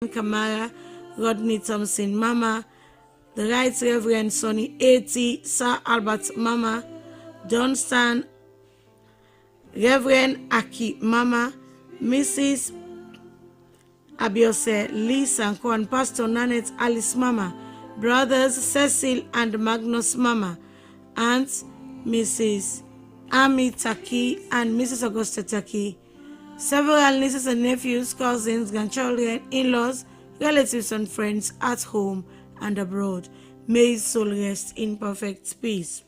Kamara, Rodney Thompson Mama, the Right Reverend Sonny A.T. Sir Albert Mama, John Stan, Reverend Aki Mama, Mrs. Abiose Lee Sanko and Pastor Nanette Alice Mama, brothers Cecil and Magnus Mama, aunts Mrs. Ami Taki and Mrs. Augusta Taki, several nieces and nephews, cousins, grandchildren, in-laws, relatives and friends at home and abroad. May his soul rest in perfect peace.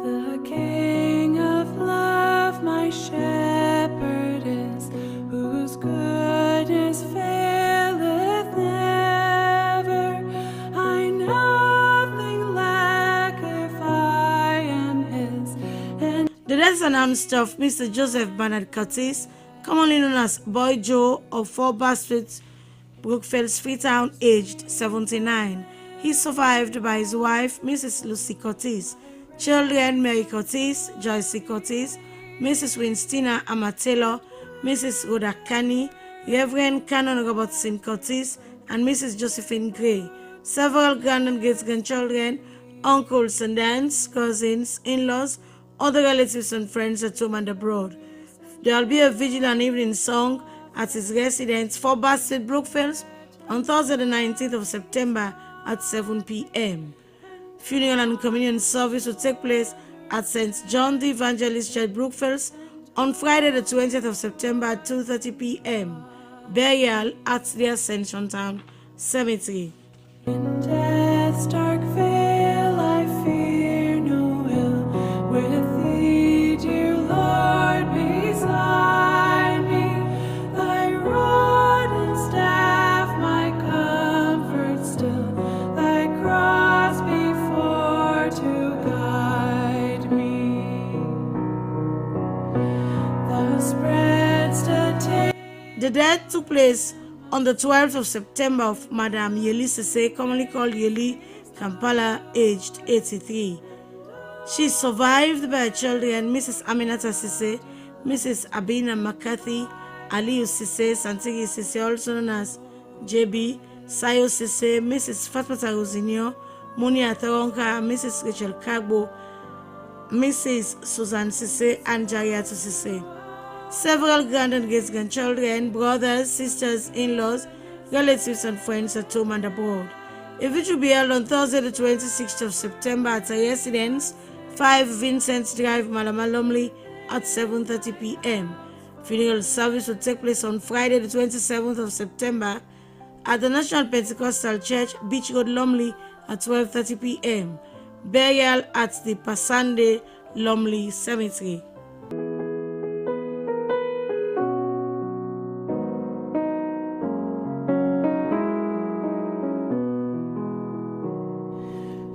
The King of love, my shepherd is, whose goodness faileth never. I nothing lack if I am his. And the death announced of Mr. Joseph Bernard Curtis, commonly known as Boy Joe of 4 Street, Brookfield, Freetown, aged 79. He is survived by his wife, Mrs. Lucy Curtis, children Mary Curtis, Joyce Curtis, Mrs. Winstina Amatello, Mrs. Rhoda Kani, Reverend Canon Robertson Curtis, and Mrs. Josephine Gray, several grand and great-grandchildren, uncles and aunts, cousins, in-laws, other relatives and friends at home and abroad. There will be a vigil and evening song at his residence, 4 Street, Brookfield, on Thursday the 19th of September at 7 p.m. Funeral and communion service will take place at St. John the Evangelist Church, Brookfield, on Friday the 20th of September at 2:30 p.m. Burial at the Ascension Town Cemetery. in death's dark veil I fear no ill. With thee, dear Lord, beside me, thy rod and staff my comfort still, thy cross before to guide me. Thou spreadst a table. The death took place on the 12th of September of Madame Yeli Sise, commonly called Yeli Kampala, aged 83. She is survived by her children, Mrs. Aminata Sise, Mrs. Abina McCarthy, Aliyu Sise, Santigi Sise, also known as JB, Sayo Sise, Mrs. Fatmata Rosinio, Muni Ataronka, Mrs. Rachel Kagbo, Mrs. Susan Sise, and Jariatu Sise. Several grand and great-grandchildren, brothers, sisters, in-laws, relatives and friends at home and abroad. A vigil will be held on Thursday the 26th of September at a residence, 5 Vincent Drive, Malama Lumley at 7:30 p.m. Funeral service will take place on Friday the 27th of September at the National Pentecostal Church, Beach Road, Lumley at 12:30 p.m. Burial at the Pasande Lumley Cemetery.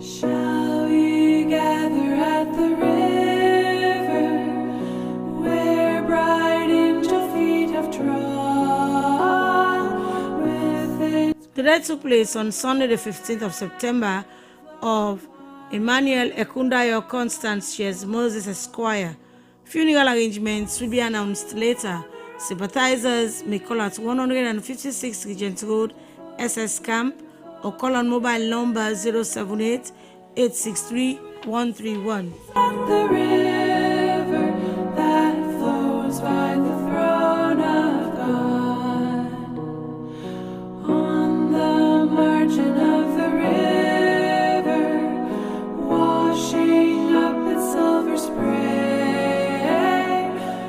Shall we gather at the river, where bright angel feet have trod? Within The death took place on Sunday the 15th of September of Emmanuel Ekundayo Constance Shares Moses Esquire. Funeral arrangements will be announced later. Sympathizers may call at 156 Regent Road, SS Camp, or call on mobile number 078 863 131. at the river that flows by the throne of God, on the margin of the river, washing up its silver spray.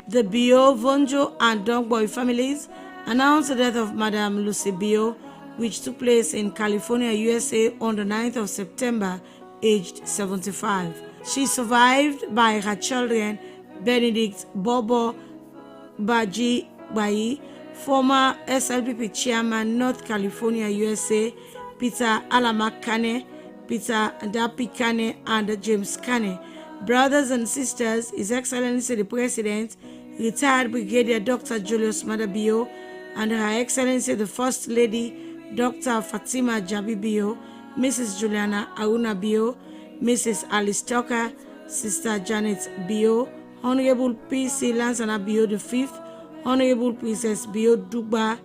The Bio, Vonjo, and Dogboy families announced the death of Madame Lucy Bio, which took place in California, USA on the 9th of September, aged 75. She is survived by her children, Benedict Bobo Baji Bayi, former SLPP chairman, North California, USA, Peter Alamak Kane, Peter Dapi Kane, and James Kane. Brothers and sisters, His Excellency the President, retired Brigadier Dr. Julius Madabio, and Her Excellency the First Lady, Dr. Fatima Jabi Bio, Mrs. Juliana Aruna Bio, Mrs. Alice Tucker, Sister Janet Bio, Honorable P.C. Lansana Bio V, Honorable Princess Bio Dugba,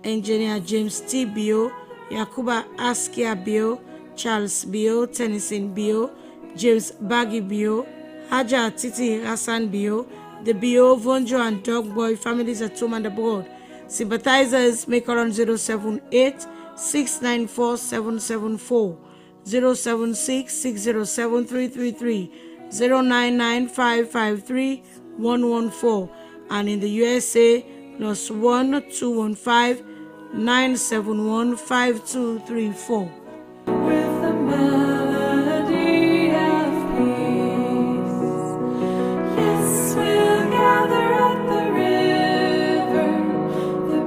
Engineer James T. Bio, Yakuba Askia Bio, Charles Bio, Tennyson Bio, James Baggy Bio, Haja Titi Hassan Bio, the Bio, Vonjo and Dog Boy families at home and abroad. Sympathizers may call on 078 694 774, 076 607 333, 099 553 114, and in the USA +1 215 971 5234. With the melody of peace, yes, we'll gather at the river, the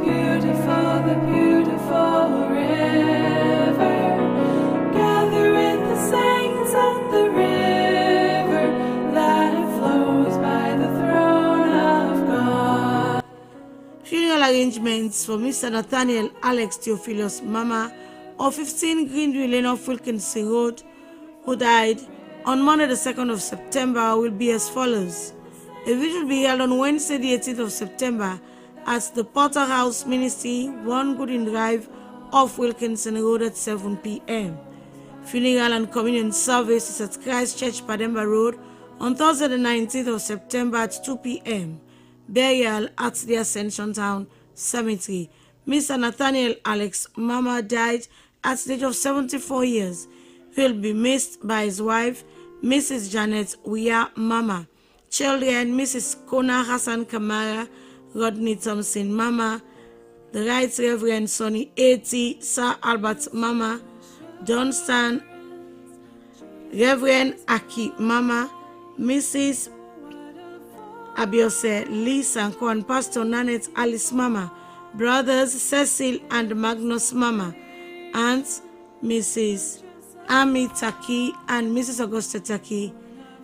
beautiful river. Gather with the saints at the river that flows by the throne of God. Funeral arrangements for Mr. Nathaniel Alex Theophilus Mama of 15 Greenview Lane off Wilkinson Road, who died on Monday the 2nd of September, will be as follows. A vigil will be held on Wednesday the 18th of September at the Potter House Ministry, 1 Gooding Drive off Wilkinson Road at 7 p.m. Funeral and communion service is at Christ Church, Pademba Road on Thursday the 19th of September at 2 p.m. Burial at the Ascension Town Cemetery. Mr. Nathaniel Alex Mama died at the age of 74 years. He will be missed by his wife, Mrs. Janet Wia Mama. Children, Mrs. Kona Hassan Kamara, Rodney Thompson Mama, the Right Reverend Sonny A.T. Sir Albert Mama, Johnston, Reverend Aki Mama, Mrs. Abiose Lee Sanko and Pastor Nanette Alice Mama, brothers Cecil and Magnus Mama, aunts Mrs. Ami Taki and Mrs. Augusta Taki,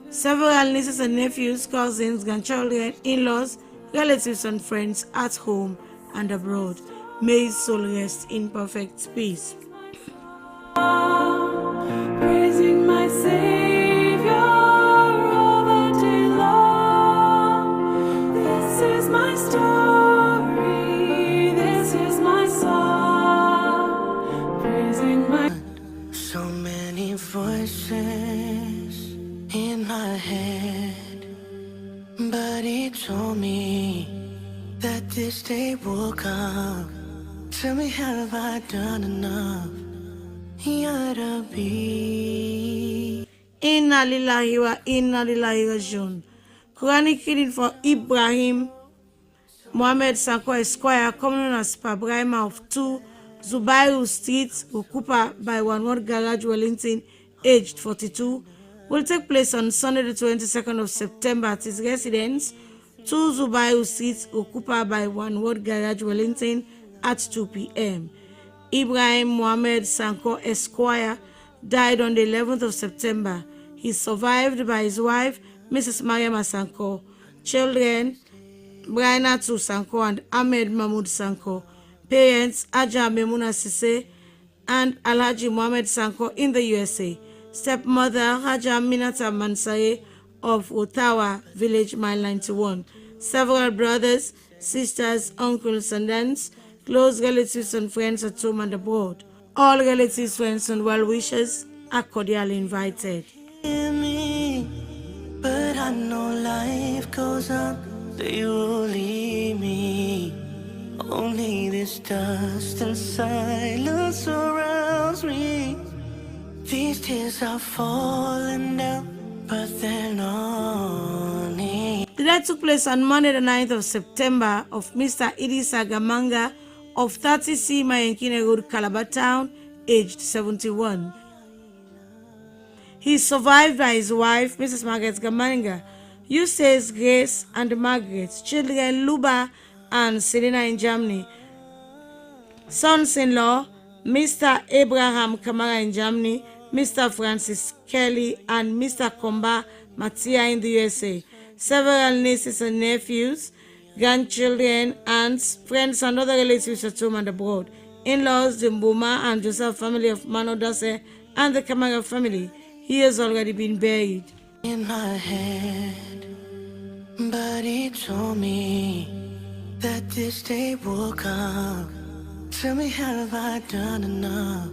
several nieces and nephews, cousins, grandchildren, in-laws, relatives and friends at home and abroad. May his soul rest in perfect peace. Praising my Savior all the day long. This is my story, this is my song. Praising my So many voices in my head, but he told me that this day will come. Tell me, have I done enough? Yet to be. Inna lillahi wa inna lillahi rajiun. Quranic reading for Ibrahim Mohammed Sanko Esquire, coming as Pabrahima of 2 Zubairu Street, Okupa by One Word Garage, Wellington, aged 42, will take place on Sunday the 22nd of September at his residence, 2 Zubairu Street, Okupa by One Word Garage, Wellington, at 2 p.m. Ibrahim Mohammed Sanko Esquire died on the 11th of September. He is survived by his wife, Mrs. Mariama Sanko, children, Brianatu Sanko and Ahmed Mahmoud Sanko, parents, Aja Memuna Sise and Alhaji Mohammed Sanko in the USA, stepmother, Haja Minata Mansaye of Ottawa Village, Mile 91, several brothers, sisters, uncles and aunts, close relatives and friends at home and abroad. All relatives, friends, and well-wishers are cordially invited. In me, but I know life goes on. They will leave me. Only this dust and silence surrounds me. These tears are falling down, but they're not me. The death took place on Monday the 9th of September of Mr. Idisa Gamanga of 30C Mayankine Road, Calabar Town, aged 71. He is survived by his wife, Mrs. Margaret Gamanga, Eustace, Grace, and Margaret, children Luba and Selena in Germany, sons-in-law, Mr. Abraham Kamara in Germany, Mr. Francis Kelly, and Mr. Komba Matia in the USA, several nieces and nephews, grandchildren, aunts, friends, and other relatives at home and abroad, in-laws, the Mbuma and Joseph family of Mano Dase, and the Kamara family. He has already been buried. In my head, but he told me that this day will come. Tell me, have I done enough?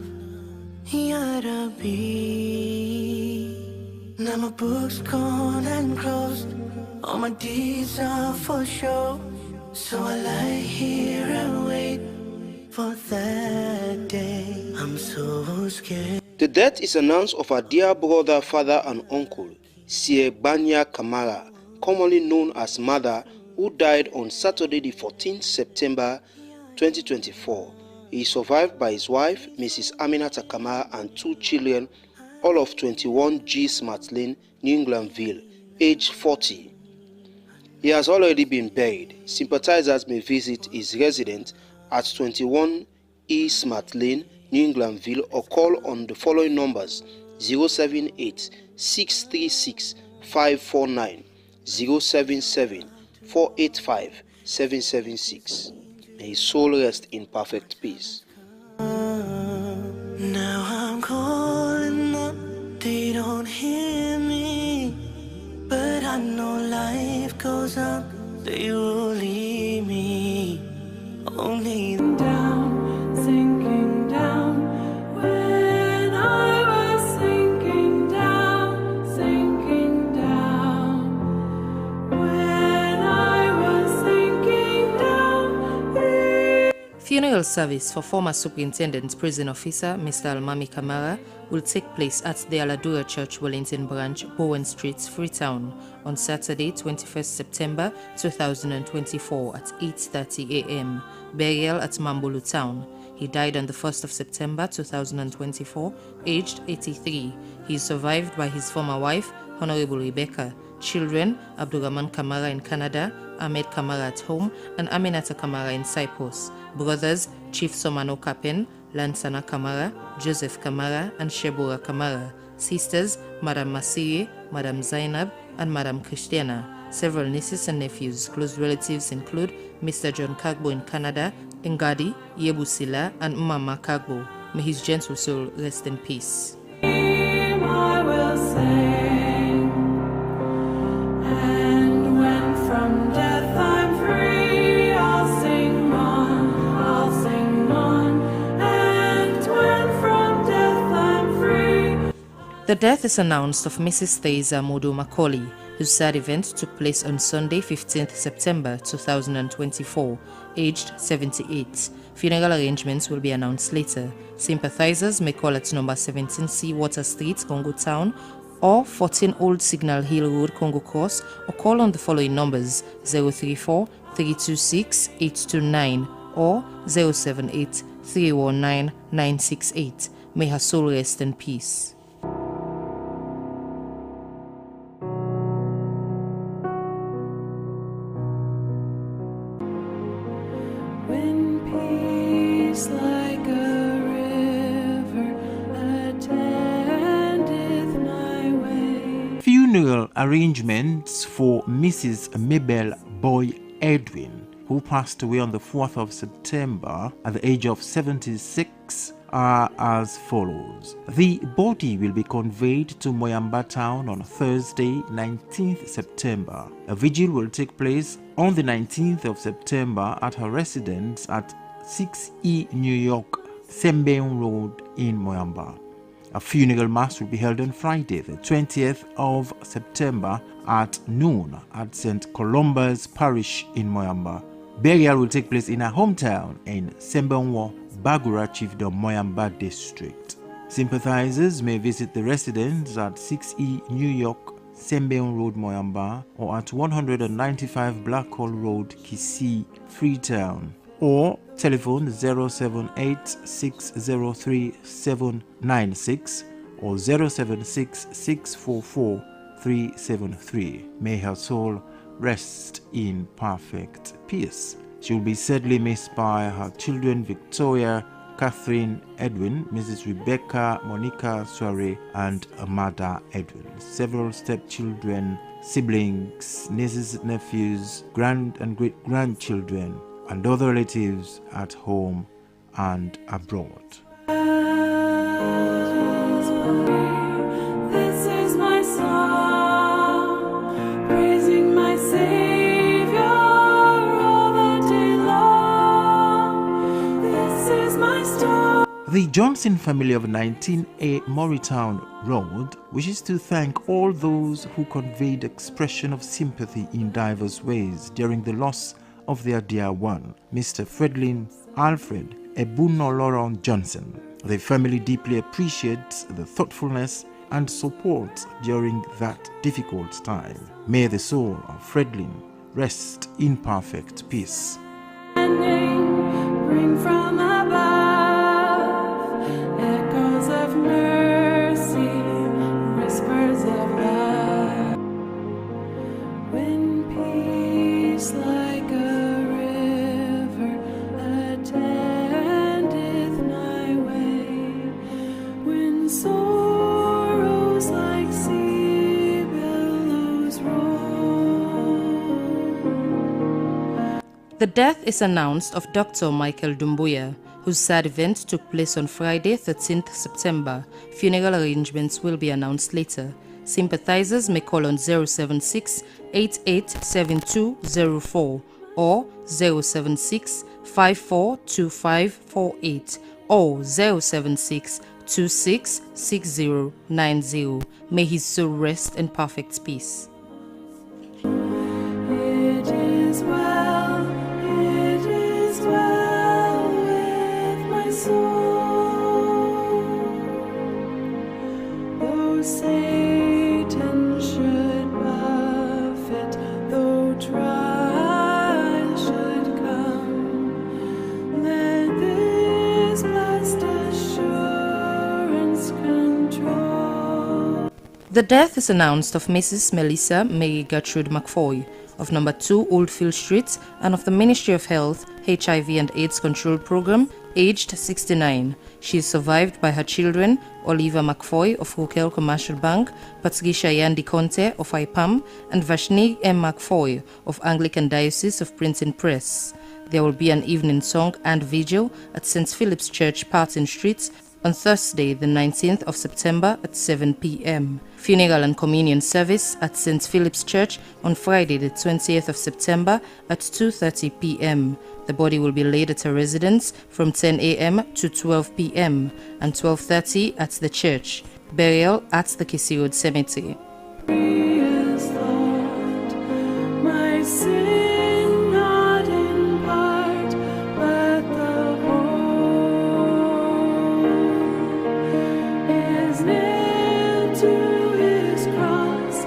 Yeah, to be. Now my book's gone and closed. All my deeds are for show. So I lie here and wait for that day. I'm so scared. The death is announced of our dear brother, father, and uncle, Sir Banya Kamara, commonly known as Mother, who died on Saturday, the 14th September 2024. He is survived by his wife, Mrs. Aminata Kamara, and 2 children, all of 21 G. Smart Lane, New Englandville, age 40. He has already been buried. Sympathizers may visit his residence at 21 E. Smart Lane, New Englandville, or call on the following numbers: 078 636 549, 077 485 776. May his soul rest in perfect peace. Now I'm calling up, they don't hear me, but I know life goes on, they will leave me. Only Down, sinking down. When I was sinking down, sinking down. When I was sinking down. Funeral service for former Superintendent Prison Officer Mr. Almami Kamara will take place at the Aladura Church, Wellington Branch, Bowen Street, Freetown, on Saturday, 21st September 2024 at 8:30 a.m. Burial at Mambulu Town. He died on the 1st of September 2024, aged 83. He is survived by his former wife, Honorable Rebecca. Children: Abdurrahman Kamara in Canada, Ahmed Kamara at home, and Aminata Kamara in Cyprus. Brothers: Chief Somano Kapen, Lansana Kamara, Joseph Kamara, and Shebura Kamara. Sisters: Madam Masiri, Madam Zainab, and Madam Christiana. Several nieces and nephews. Close relatives include Mr. John Kagbo in Canada, Ngadi, Yebusila, and Mama Kagbo. May his gentle soul rest in peace. I will sing, and when from death I'm free, I'll sing on, and when from death I'm free. The death is announced of Mrs. Thaisa Modo Macaulay, whose sad event took place on Sunday, 15th September 2024, aged 78. Funeral arrangements will be announced later. Sympathizers may call at number 17C Water Street, Congo Town, or 14 Old Signal Hill Road, Congo Cross, or call on the following numbers: 034 326 829 or 078 319 968. May her soul rest in peace. When peace like a river attendeth my way. Funeral arrangements for Mrs. Mabel Boy Edwin, who passed away on the 4th of September at the age of 76, are as follows. The body will be conveyed to Moyamba Town on Thursday, 19th September. A vigil will take place on the 19th of September at her residence at 6E New York, Sembeon Road in Moyamba. A funeral mass will be held on Friday, the 20th of September at noon at St. Columba's Parish in Moyamba. Burial will take place in her hometown in Sembeonwo, Bagura Chiefdom, Moyamba District. Sympathizers may visit the residence at 6E New York, Sembeon Road, Moyamba, or at 195 Blackhall Road, Kisii, Freetown, or telephone 078-603-796 or 076-644-373. May her soul rest in perfect peace. She will be sadly missed by her children Victoria, Catherine Edwin, Mrs. Rebecca, Monica Soare, and Amada Edwin. Several stepchildren, siblings, nieces, nephews, grand and great-grandchildren, and other relatives at home and abroad. This Johnson family of 19A Morristown Road wishes to thank all those who conveyed expression of sympathy in diverse ways during the loss of their dear one, Mr. Fredlin Alfred Ebunoloron Johnson. The family deeply appreciates the thoughtfulness and support during that difficult time. May the soul of Fredlin rest in perfect peace. Bring from above echoes of mercy, whispers of love. When peace like a river attendeth my way, when sorrows like sea billows roll. The death is announced of Dr. Michael Dumbuya, whose sad event took place on Friday, 13th September. Funeral arrangements will be announced later. Sympathizers may call on 076-887204 or 076-542548 or 076-266090. May his soul rest in perfect peace. It is well with my soul. Though Satan should buffet, though trial should come, let this blessed assurance control. The death is announced of Mrs. Melissa Mary Gertrude McFoy of number 2 Oldfield Street and of the Ministry of Health, HIV and AIDS Control Program, aged 69. She is survived by her children, Oliver McFoy of Rokel Commercial Bank, Patricia Yandi Conte of IPAM, and Vashni M. McFoy of Anglican Diocese of Printing Press. There will be an evening song and vigil at St. Philip's Church, Parton Street, on Thursday, the 19th of September at 7 p.m. Funeral and communion service at St. Philip's Church on Friday, the 20th of September at 2:30 p.m. The body will be laid at her residence from 10 a.m. to 12 p.m. and 12:30 at the church. Burial at the Kissy Road Cemetery. Is thought my sin not in part, but the whole is nailed to his cross.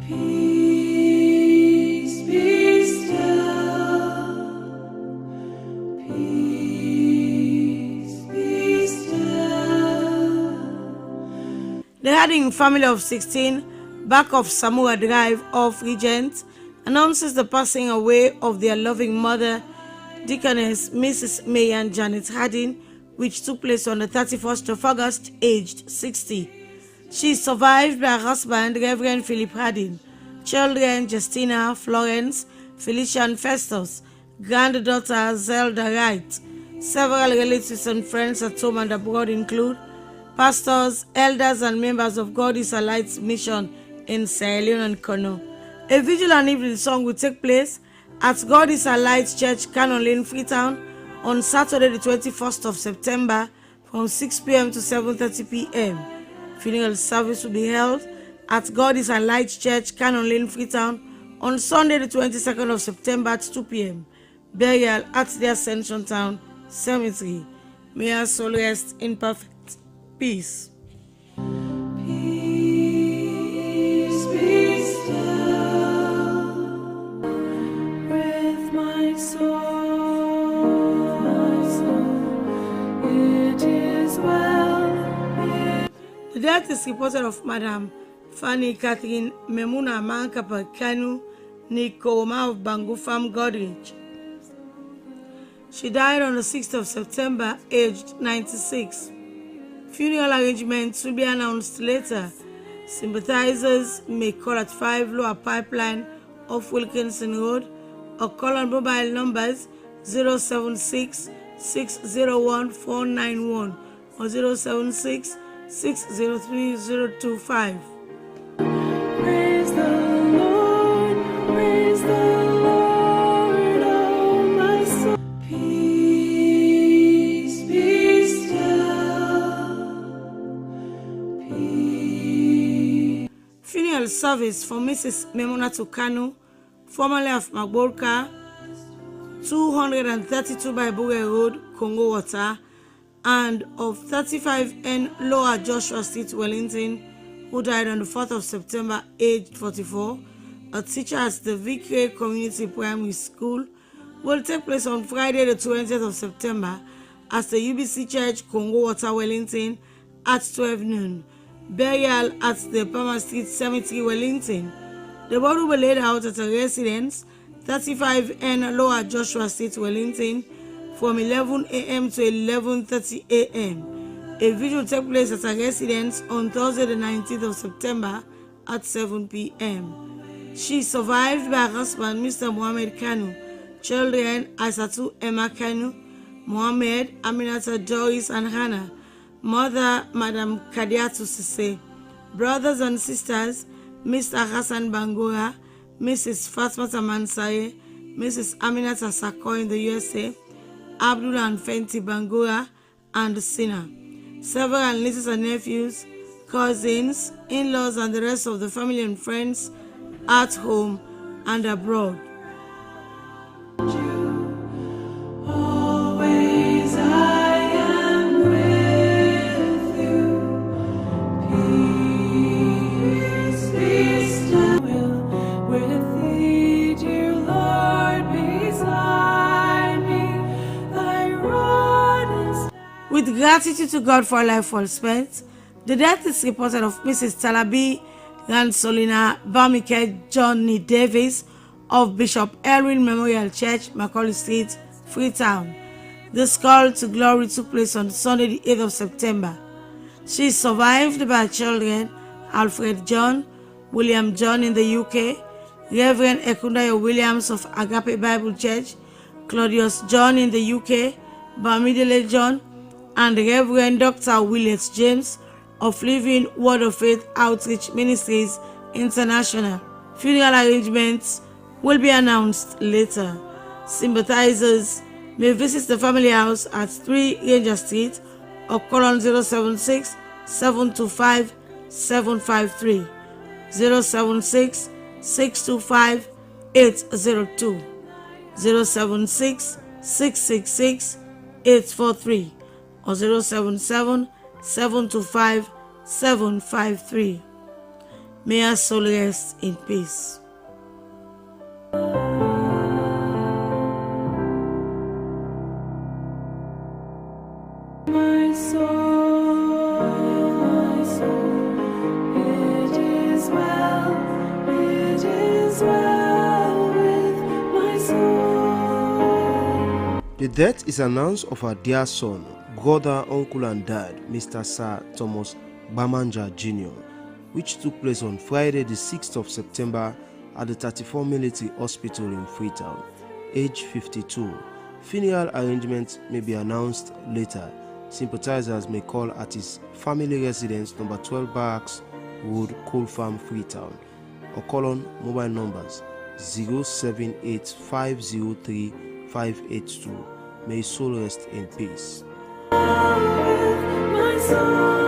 Peace, be still. Peace, be still. The Harding family of 16, back of Samura Drive off Regent, announces the passing away of their loving mother, Deaconess Mrs. Mayan Janet Harding, which took place on the 31st of August, aged 60. She is survived by her husband, Reverend Philip Harding, children Justina, Florence, Felicia and Festus, granddaughter Zelda Wright. Several relatives and friends at home and abroad include pastors, elders, and members of God is a Light Mission in Sierra Leone and Kono. A vigil and evening song will take place at God is a Light Church, Cannon Lane, Freetown, on Saturday, the 21st of September, from 6 p.m. to 7:30 p.m. Funeral service will be held at God is a Light Church, Cannon Lane, Freetown, on Sunday, the 22nd of September at 2 p.m. Burial at the Ascension Town Cemetery. May her soul rest in perfect peace. Peace, be still with my soul, it is well. The death is reported of Madam Fanny Catherine Memuna Mankapa Kanu Nikoma of Bangu Farm, Godrich. She died on the 6th of September, aged 96. Funeral arrangements will be announced later. Sympathizers may call at 5 Lower Pipeline off Wilkinson Road or call on mobile numbers 076-601-491 or 076-603-025. Praise the Lord, oh my soul. Peace be burial service for Mrs. Memunatu Kanu, formerly of Magborka, 232 Baibure Road, Congo Water, and of 35N Lower Joshua Street, Wellington, who died on the 4th of September, aged 44, a teacher at the Victory Community Primary School, will take place on Friday, the 20th of September, at the UBC Church, Congo Water, Wellington, at 12 noon. Burial at the Palmer Street Cemetery, Wellington. The body will be laid out at a residence, 35N Lower Joshua Street, Wellington, from 11 a.m. to 11:30 a.m. A vigil will take place at a residence on Thursday, the 19th of September, at 7 p.m. She is survived by her husband, Mr. Mohammed Kanu, children Aisatu Emma Kanu, Mohammed, Aminata Doris, and Hannah, mother Madam Kadiatu Sise, brothers and sisters Mr. Hassan Bangura, Mrs. Fatmata Mansaye, Mrs. Aminata Sako in the USA, Abdul and Fenty Bangura, and Sina, several nieces and nephews, cousins, in-laws, and the rest of the family and friends at home and abroad. Always I am with you. Peace be still with thee, dear Lord, beside me. Thy rod and With gratitude to God for a life well spent, the death is reported of Mrs. Talabi Ransolina Bamike Johnny Davis of Bishop Elwin Memorial Church, Macaulay Street, Freetown. This call to glory took place on Sunday, the 8th of September. She is survived by children Alfred John, William John in the UK, Reverend Ekundayo Williams of Agape Bible Church, Claudius John in the UK, Bamidele John, and Reverend Dr. Willis James of Living Word of Faith Outreach Ministries International. Funeral arrangements will be announced later. Sympathizers may visit the family house at 3 Ranger Street or call on 076 725 753, 076 625 802, 076 666 843, or 077 725 753. May our soul rest in peace. my soul, it is well with my soul. The death is announced of our dear son, brother, uncle, and dad, Mr. Sir Thomas Bamanja Jr., which took place on Friday, the 6th of September at the 34 Military Hospital in Freetown, age 52. Funeral arrangements may be announced later. Sympathizers may call at his family residence, number 12 Barracks Road, Coal Farm, Freetown, or call on mobile numbers 078-503-582. May his soul rest in peace. My soul.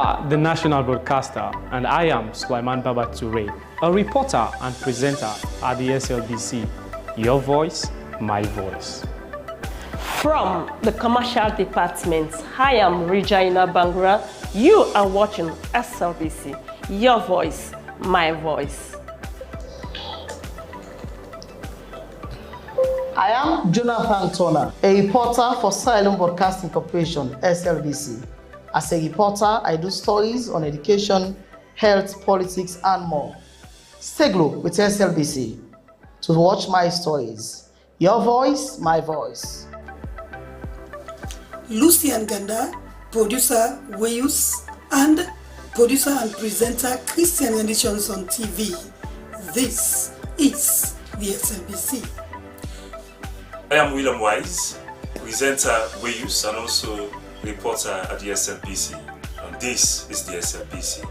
are the national broadcaster, and I am Sulaiman Baba Toure, a reporter and presenter at the SLBC. Your voice, my voice. From the commercial department, I am Regina Bangura. You are watching SLBC. Your voice, my voice. I am Jonathan Turner, a reporter for Silent Broadcasting Corporation, SLBC. As a reporter, I do stories on education, health, politics, and more. Stay glued with SLBC to watch my stories. Your voice, my voice. Lucian Ganda, producer Wayus, and producer and presenter Christian Renditions on TV. This is the SLBC. I am William Wise, presenter Wayus and also reporter at the SLBC. And this is the SLBC.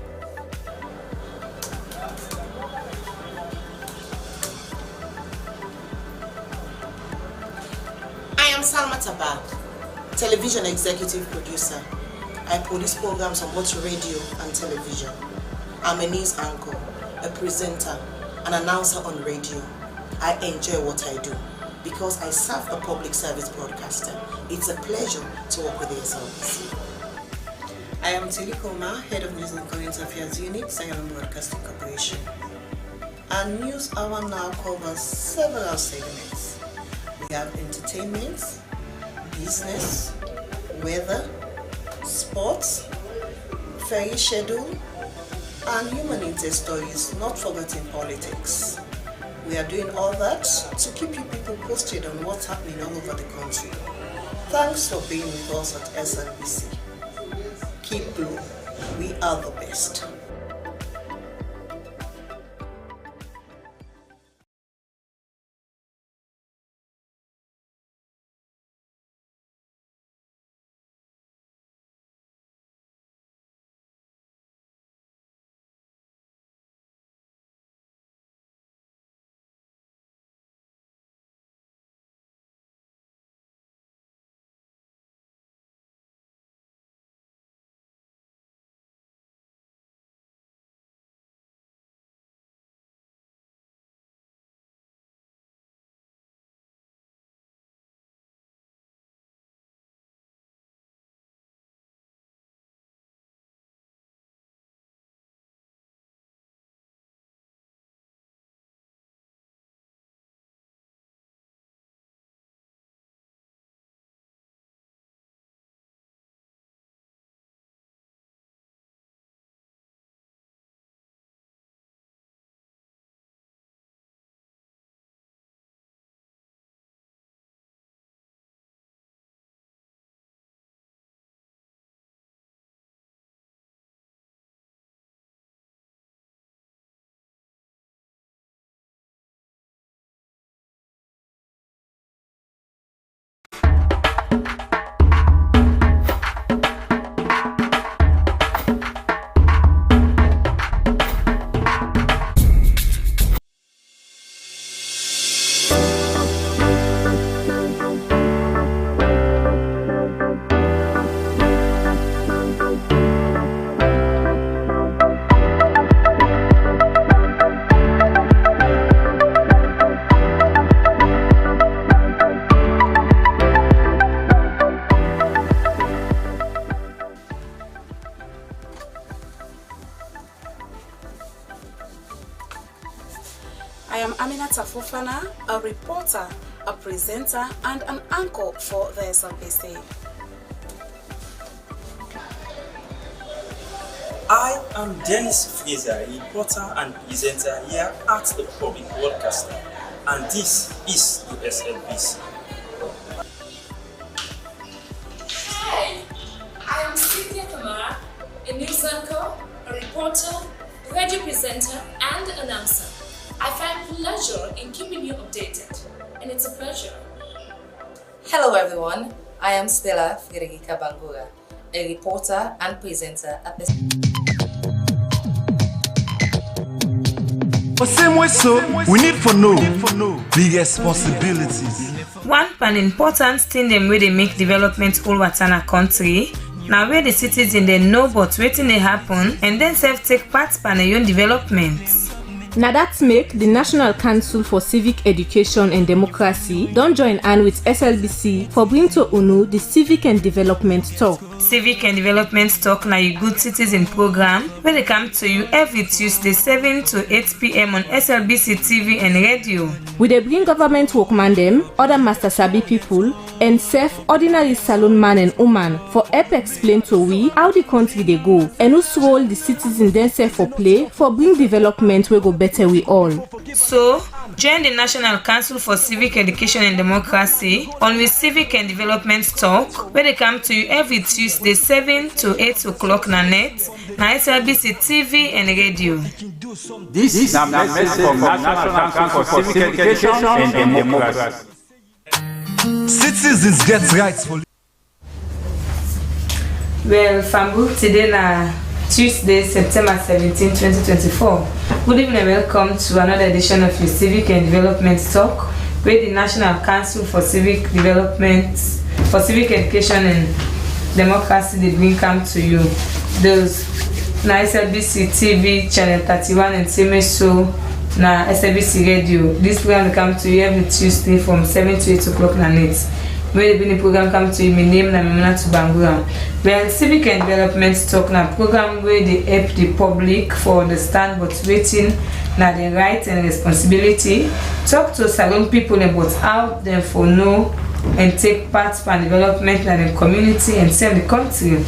I am Salma Tabak, television executive producer. I produce programs on both radio and television. I'm a news anchor, a presenter, an announcer on radio. I enjoy what I do because I serve a public service broadcaster. It's a pleasure to work with the SLBC. I am Tilly Koma, Head of News and Current Affairs Unit, Silent Broadcasting Corporation. Our news hour now covers several segments. We have entertainment, business, weather, sports, ferry schedule, and human interest stories, not forgetting politics. We are doing all that to keep you people posted on what's happening all over the country. Thanks for being with us at SLBC. Keep blue. We are the best. I am Aminata Fofana, a reporter, a presenter, and an anchor for the SLBC. I am Dennis Fraser, a reporter and presenter here at the Public Broadcaster, and this is the SLBC. Hi, I am Cynthia Kamara, a news anchor, a reporter, radio presenter, and announcer. I find pleasure in keeping you updated, and it's a pleasure. Hello everyone, I am Stella Frederica Bangura, a reporter and presenter at the... For same way so, we need for know big responsibilities. One pan important thing them where they make development all Watana country Now where the citizen they know but wetin dey happen and then self take part in their own development. Now that make the National Council for Civic Education and Democracy don't join hand with SLBC for bring to UNO the Civic and Development Talk. Civic and Development Talk na a good citizen program where they come to you every Tuesday 7 to 8 p.m. on SLBC TV and radio. We dey bring government workman them, other master sabi people, and self-ordinary salon man and woman for help explain to we how the country they go and whose role the citizen then self for play for bring development we go better we all. So, join the National Council for Civic Education and Democracy on with Civic and Development Talk where they come to you every Tuesday 7 to 8 o'clock na net, na SLBC TV and radio. This is a message from National Council for Civic Education and Democracy. Citizens get rights for. Well, Fambu, today na Tuesday, September 17, 2024. Good evening and welcome to another edition of your Civic and Development Talk, where the National Council for Civic Education and Democracy they bring come to you. Those na SLBC TV channel 31 and same so na SLBC radio. This program will come to you every Tuesday from 7 to 8 o'clock na net. Where the program come to you, my name na Memuna Tubangura. Well, Civic and Development Talk na program where they help the public for understand but waiting na the right and responsibility. Talk to salon people about how them for know and take part in development in the community and serve the country.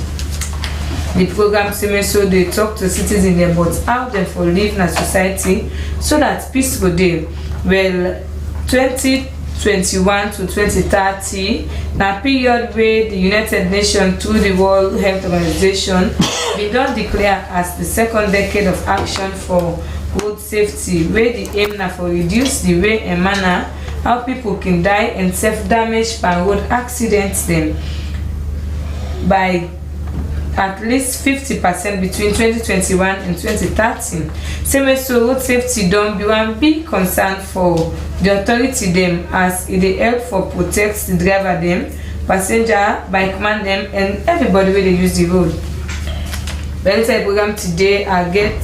The program so they talk to citizens about how them for live in a society so that peace will dey. Well, 2021 to 2030 na period where the United Nations through the World Health Organization we don declare as the second decade of action for road safety, where the aim na for reduce the way and manner how people can die and self-damage by road accidents them by at least 50% between 2021 and 2030. Same so road safety don't be one big concern for the authority them as it help for protect the driver them, passenger, bikeman them and everybody where they use the road. Well, inside the program today I get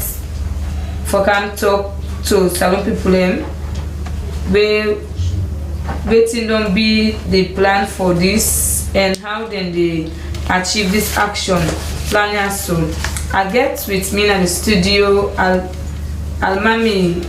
for come talk to salon people them where waiting don't be the plan for this and how then they achieve this action plan. So I get with me in the studio Almami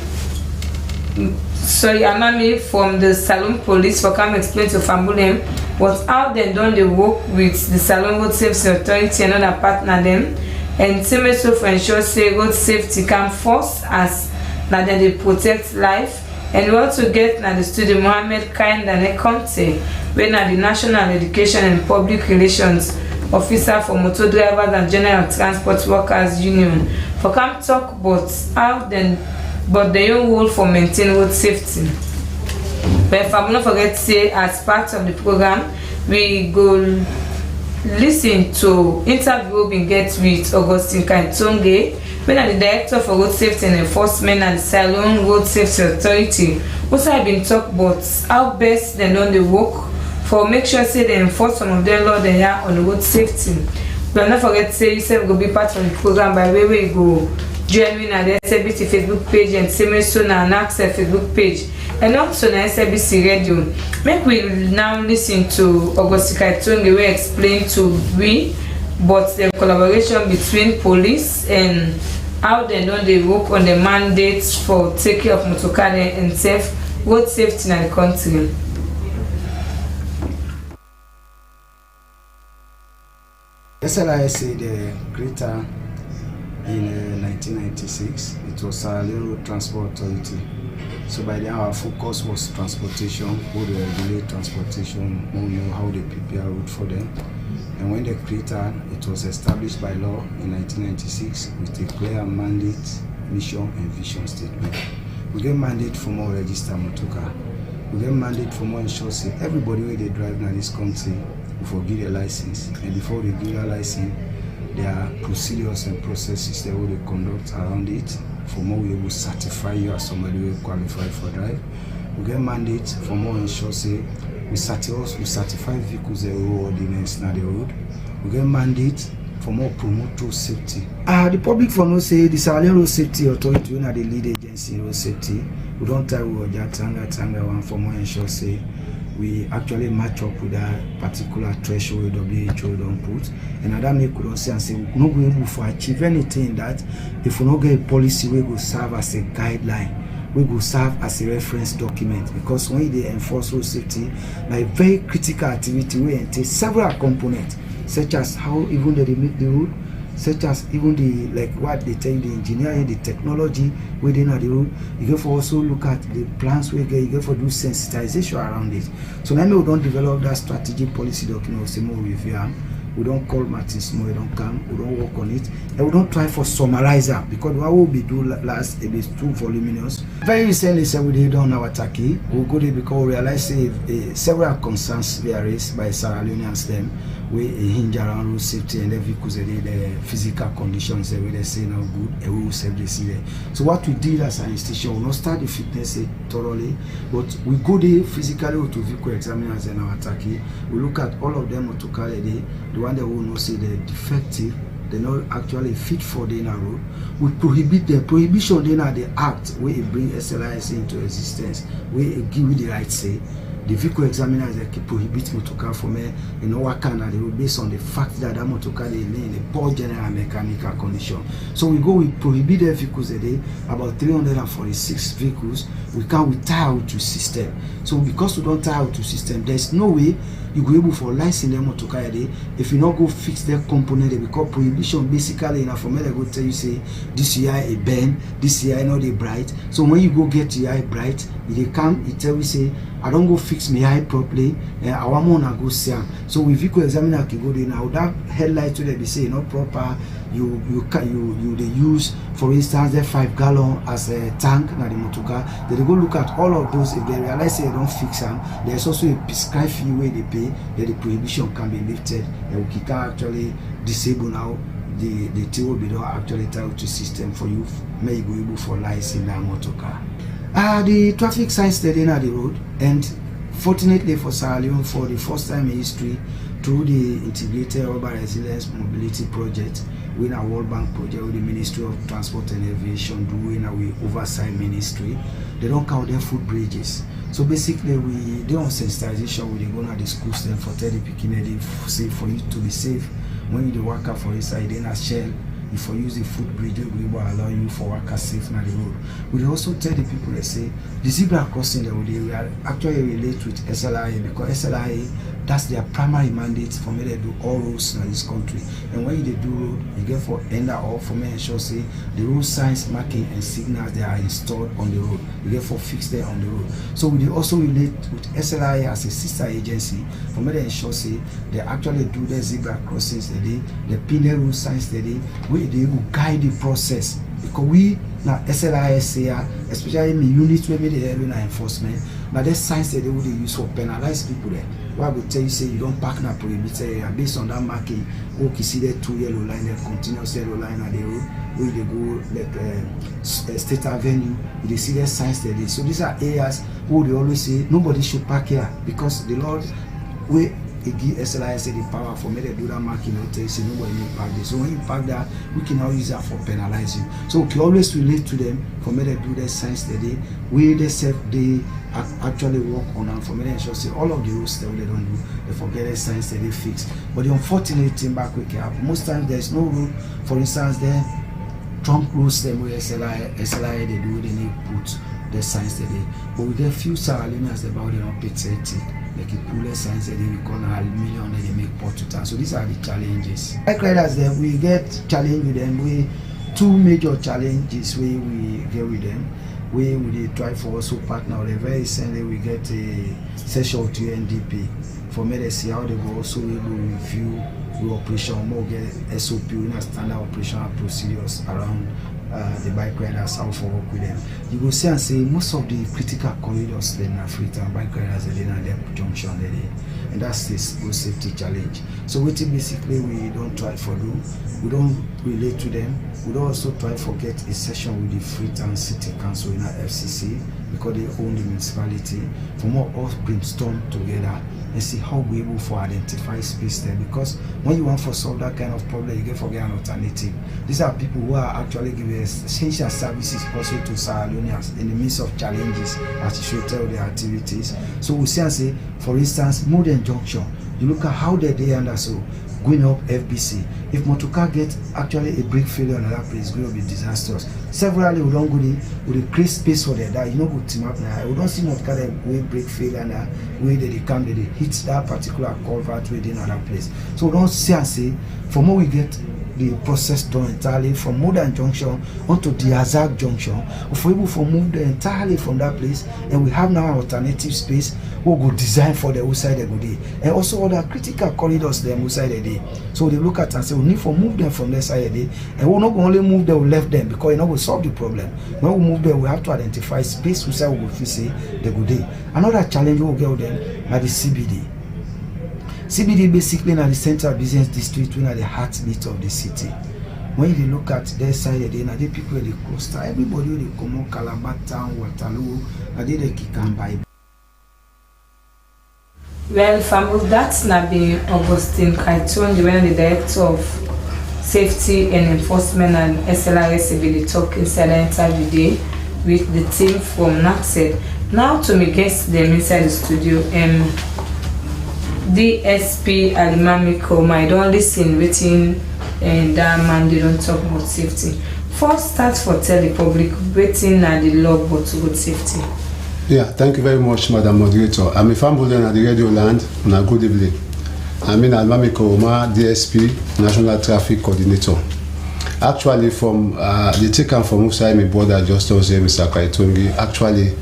from the Salon Police for come explain to Fambulem what how they done the work with the Salon Road Safety Authority and other partner them and same so for ensure say road safety come first as now then they protect life. And we also get na the studio Mohammed Kaindane Conte, where na the National Education and Public Relations Officer for Motor Drivers and General Transport Workers Union. For come talk about how then but the own role for maintaining road safety. But if I not forget to say as part of the program, we go listen to interview we get with Augustine Kantonge, when I'm the Director for Road Safety and Enforcement and the Salon Road Safety Authority. Also I've been talk about how best they know the work for make sure say they enforce some of their law they are on the road safety. But not forget to say you said go be part of the program by way we go join me on the SLBC Facebook page and same so na Naxa Facebook page and also na SLBC radio. Make we now listen to Augustine Kantonge who explain to we but the collaboration between police and how they know they work on the mandates for take care of motor car and road safety in the country. SLIC, the creator in 1996, it was a Road Transport Authority. So by then our focus was transportation, how they regulate transportation, who know how they prepare route for them. And when they created, it was established by law in 1996 with a clear mandate, mission and vision statement. We get mandate for more registered motor car. We get mandate for more insurance. Everybody where they drive in this country will get a license. And before they get a license, there are procedures and processes that they conduct around it. For more we will certify you as somebody who qualified for drive. We get mandate for more insurance. We certify vehicles that are ordinance on the road. We get mandate for more promote road safety. The public for no say the Sierra Leone Road Safety Authority, when are the lead agency road safety, we don't tell we that tanga one for more ensure say we actually match up with that particular threshold WHO don't put, and that make we say and say we not going able to achieve anything that if we not get a policy we go serve as a guideline, we go serve as a reference document, because when they enforce road safety, like very critical activity we entail several components, such as how even they make the road, such as even the like what they tell you, the engineering, the technology within the road. You get for also look at the plans we get, you get for do sensitization around it. So now we don't develop that strategic policy document, we say more review. We don't call Martin Small, we don't come, we don't work on it, and we don't try for summarizer, because what will be do last it is too voluminous. Very recently, we did on our Taki. We go there because we realize several concerns were raised by Sierra Leoneans them. We hinge around road safety and the vehicles, the physical conditions where they say now good, and we will save the city. So what we did as an institution, we not start the fitness thoroughly, but we go there physically to vehicle examiners in our Taki. We look at all of them to carry the one that will not say they're defective, they're not actually fit for the road. We prohibit the prohibition then at the act where it bring SLIS into existence, where it give you the right say. The vehicle examiners they prohibit motorcar from what kind of the road based on the fact that that motorcar they in a poor general mechanical condition. So we go with prohibited vehicles a day, about 346 vehicles. We tie out to system. So because we don't tie out to system, there's no way you go able for license them motorcar a day if you not go fix their component. They become prohibition basically enough for me they go tell you say this year a bend, this year not a bright. So when you go get your eye bright, they come, it tell you say I don't go fix my eye properly, I want more go see. So with vehicle examiner can go there now. That headlight to them be say not proper. You they use for instance the 5 gallon as a tank na the motor car. They go look at all of those. If they realize they don't fix them, there's also a prescribed fee where they pay that the prohibition can be lifted and we can actually disable now the thing will be done actually tied to system for you may go able for license that motor car. The traffic signs steady on the road, and fortunately for Sierra Leone, for the first time in history, through the Integrated Urban Resilience Mobility Project, we in a World Bank project with the Ministry of Transport and Aviation, doing our oversight ministry, they don't count their footbridges. So basically, we do on sensitization, we go to the schools then for 30 picking say for you to be safe. When you work out for inside, then a shell. If you use the footbridge, we will allow you for workers safe on the road. We also tell the people that say the zebra crossing that we actually relate with SLIA, because SLIA that's their primary mandate for me to do all roads in this country. And when they do road, you get for end up for me ensure say the road signs, marking and signals they are installed on the road. You get for fix there on the road. So we also relate with SLIA as a sister agency for me to ensure say they actually do the zebra crossings today, the pin the road signs today, where they will guide the process. Because we now SLIS here, especially in units where they have enforcement, now there's signs that they would use for penalize people there. What I would tell you say you don't park in a prohibited area based on that marking. Okay, see that 2 yellow line, that continuous yellow line at the road where they go like State Avenue, they see their signs there. So these are areas where they always say nobody should park here because the Lord will give SLIS the power for me to do that marking. They say nobody may park this. So when you park that, we can now use that for penalizing. So we can always relate to them for me to do their signs today. Where they say they actually work on and for me to ensure say all of the rules that they don't do, they forget the signs that they fix. But the unfortunate thing back we can have most times there's no rule. For instance, there trunk rules them where SLIA they do, they need put the signs today. But we get few Sierra Leoneans about they don't pay 30. Like a cooler signs that they call a million and they make port to town. So these are the challenges. Bike riders then we get challenged with them. We two major challenges where we get with them. Where we try for also partner. Very recently we get a session to UNDP for me to see how they go also able to review the operation, more get SOP in a standard operational procedures around the bike riders, how for work with them. You go see and say most of the critical corridors in Africa and bike riders are in their junction and that's this road safety challenge. So what basically we don't try for do, we don't relate to them. We don't also try to forget a session with the Freetown City Council in our FCC because they own the municipality. For more us brainstorm together and see how we able to identify space there, because when you want to solve that kind of problem, you get forget an alternative. These are people who are actually giving essential services also to Sierra Leoneans in the midst of challenges as you should tell their activities. So we see and say, for instance, Modern Junction, you look at how they under so going up FBC. If motorcar get actually a brake failure in another place, it's going to be disastrous. Severally, we don't go there, we create space for them that you know go team up now. We don't see motorcar way brake failure and way they come, they hit that particular culvert within another place. So we don't see and say, from what we get the process done entirely from Modern Junction onto the Azak Junction, if we're able to move them entirely from that place, and we have now an alternative space we'll go design for the outside they go there, and also other critical corridors them outside the day. So they look at and say we need to move them from the side there, and we're not going to only move them, we left them because you know we solve the problem. When we move them, we have to identify space outside we go say they go there. Another challenge we'll get with them are the CBD. CBD basically in the central business district, when at the heartbeat of the city. When you look at their side, they are the people in the coastal. Everybody they come on Calabar Town, Waterloo, and they kick and buy. Well, from that's not been Augustine Kaiton, the director of safety and enforcement and SLRS CBD talk inside the interview day with the team from NACSED. Now to me guest them inside the studio. DSP Alimami Koma, I don't listen waiting and that man they don't talk about safety. First start for tell the public waiting at the law but to good safety. Yeah, thank you very much, Madam Moderator. I'm a fan at the Radio Land on a good evening. I'm in Alimami Koma, DSP, National Traffic Coordinator. Actually, from the taken from Usai, my brother just told Mr. Kaitongi, actually,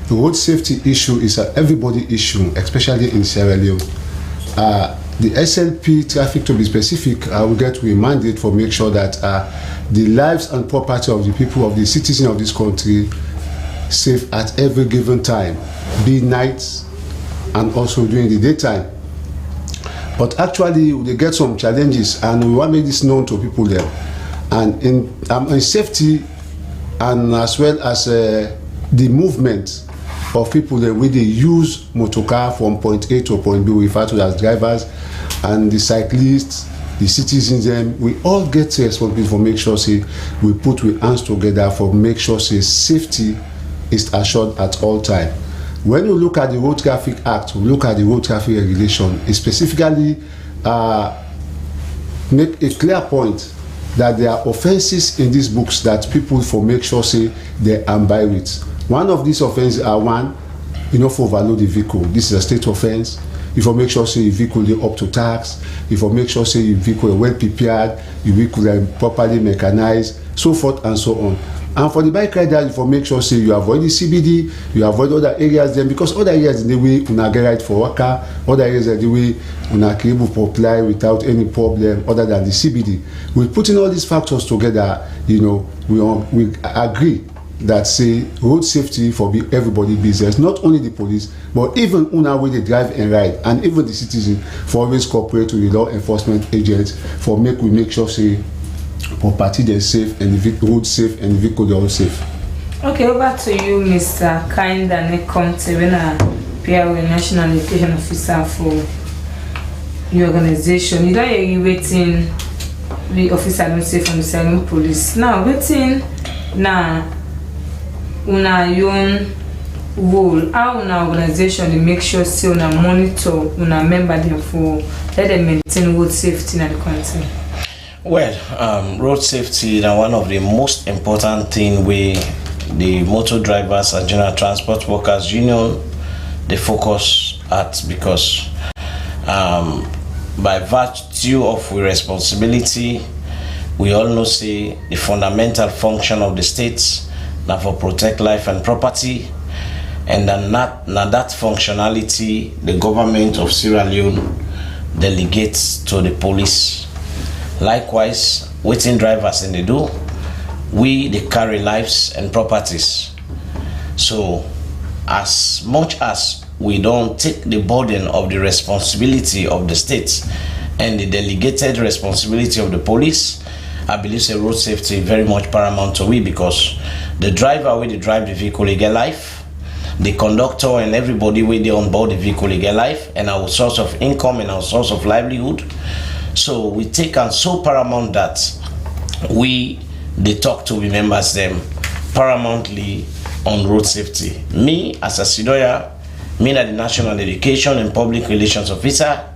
the road safety issue is an everybody issue, especially in Sierra Leone. The SLP traffic, to be specific, will get a mandate for make sure that the lives and property of the people, of the citizens of this country, safe at every given time, be nights and also during the daytime. But actually, they get some challenges, and we want to make this known to people there. And in safety, and as well as the movement of people that really use motorcar from point A to point B, we refer to as drivers, and the cyclists, the citizens, we all get responsibility for make sure say we put our hands together for make sure say safety is assured at all time. When you look at the Road Traffic Act, we look at the Road Traffic Regulation, it specifically make a clear point that there are offenses in these books that people for make sure say they abide with. One of these offenses are one, for overload the vehicle. This is a state offense. If you make sure say your vehicle is up to tax, if you make sure say your vehicle is well prepared, your vehicle is properly mechanized, so forth and so on. And for the bike rider, if you make sure say you avoid the CBD, you avoid other areas then, because other areas in the way you get right for worker, other areas in the way you can able to apply without any problem other than the CBD. With putting all these factors together, we agree that say road safety for everybody business, not only the police, but even una way they drive and ride, and even the citizen for always cooperate with the law enforcement agents for we make sure say property they safe and the road safe and the vehicle they all safe. Okay, over to you, Mr. Kind and Conte, when I appear with National Education Officer for your organization. You don't hear waiting the officer don't say from the Salon Police. Now waiting now una own role, how una organization they make sure say una monitor una member them for let them maintain road safety in the country. Well, road safety is one of the most important thing we the motor drivers and general transport workers union they focus at, because by virtue of our responsibility, we all know say the fundamental function of the states now for protect life and property, and then that functionality the government of Sierra Leone delegates to the police. Likewise, waiting drivers and they do, we they carry lives and properties. So as much as we don't take the burden of the responsibility of the states and the delegated responsibility of the police, I believe say road safety very much paramount to we, because the driver wey dey drive the vehicle he get life, the conductor and everybody wey dey on board the vehicle he get life, and our source of income and our source of livelihood. So we take am so paramount that we dey talk to we members them paramountly on road safety. Me as a Sidoya, me na the National Education and Public Relations Officer.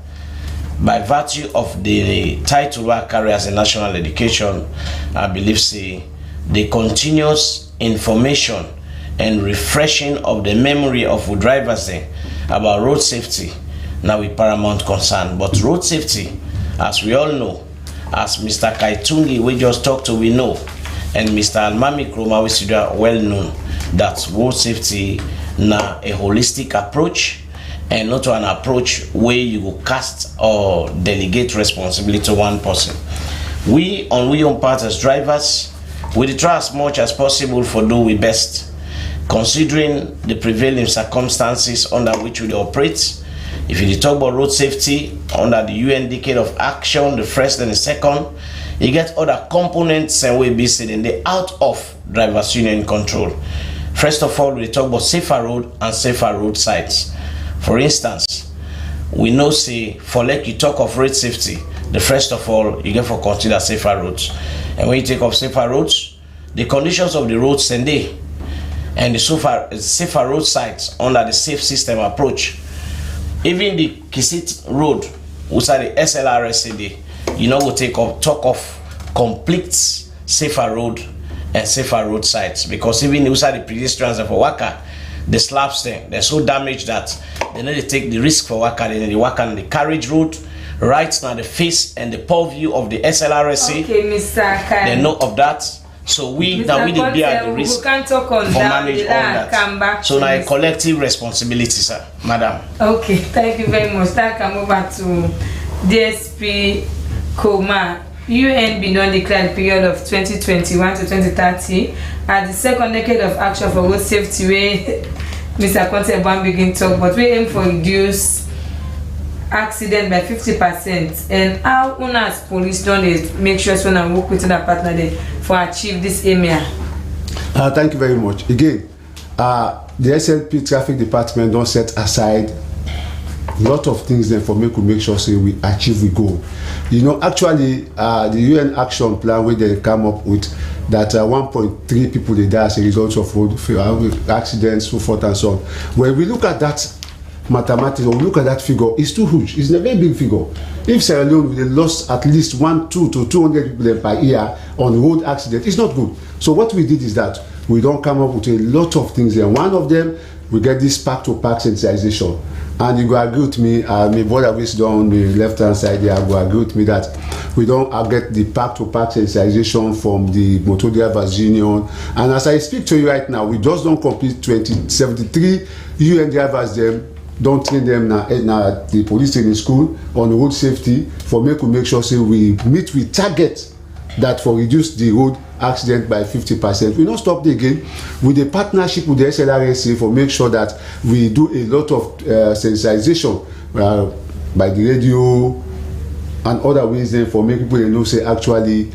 By virtue of the title I carry as a national education, I believe say the continuous information and refreshing of the memory of the drivers about road safety now with paramount concern. But road safety, as we all know, as Mr. Kaitungi we just talked to, we know, and Mr. Almami Kroma we are well known that road safety na a holistic approach, and not an approach where you go cast or delegate responsibility to one person. We on part as drivers, we try as much as possible for do we best, considering the prevailing circumstances under which we operate. If you talk about road safety under the UN Decade of Action, the first and the second, you get other components and we be sitting the out of drivers union control. First of all, we talk about safer road and safer road sites. For instance, we know say for like you talk of road safety, the first of all you get for consider safer roads. And when you take of safer roads, the conditions of the roads and the safer road sites under the safe system approach. Even the Kisit road, which are the SLRSCD, you know will talk of complete safer road and safer road sites, because even inside the pedestrians for Waka, the slabs they're so damaged that they need to take the risk for Waka. They work on the carriage road, right now the face and the purview of the SLRSC. Okay, Mr. Kai. They know of that. So we now we did bear the risk can talk on for manage all that. Come back so now a collective responsibility, sir, madam. Okay, thank you very much. That can move back to DSP Koma. UN been on declared the period of 2021 to 2030 at the second decade of action for road safety, where Mr. Conte begin talk, but we aim for reduce accident by 50%. And how as police don't make sure so and work with their partner there for achieve this aim here? Thank you very much. Again, the SLP Traffic Department don't set aside a lot of things then for make sure say we achieve we goal. You know, actually the UN action plan where they come up with that 1.3 people they die as a result of road accidents, so forth and so on. When we look at that mathematics, or we look at that figure, it's too huge. It's a very big figure. If Sierra Leone they lost at least 200 to 200 people per year on road accident, it's not good. So what we did is that we don't come up with a lot of things there. One of them, we get this park-to-park sensitization. And you go agree with me, my brother who is down on the left-hand side there, go agree with me that we don't get the park-to-park sensitization from the Motor Drivers Union. And as I speak to you right now, we just don't complete 73 UN drivers them, don't train them now the police training school on road safety for make sure say we meet with target that for reduce the road accident by 50%. We don't stop the again with the partnership with the SLRSA for make sure that we do a lot of sensitization by the radio and other ways then for make people they know say actually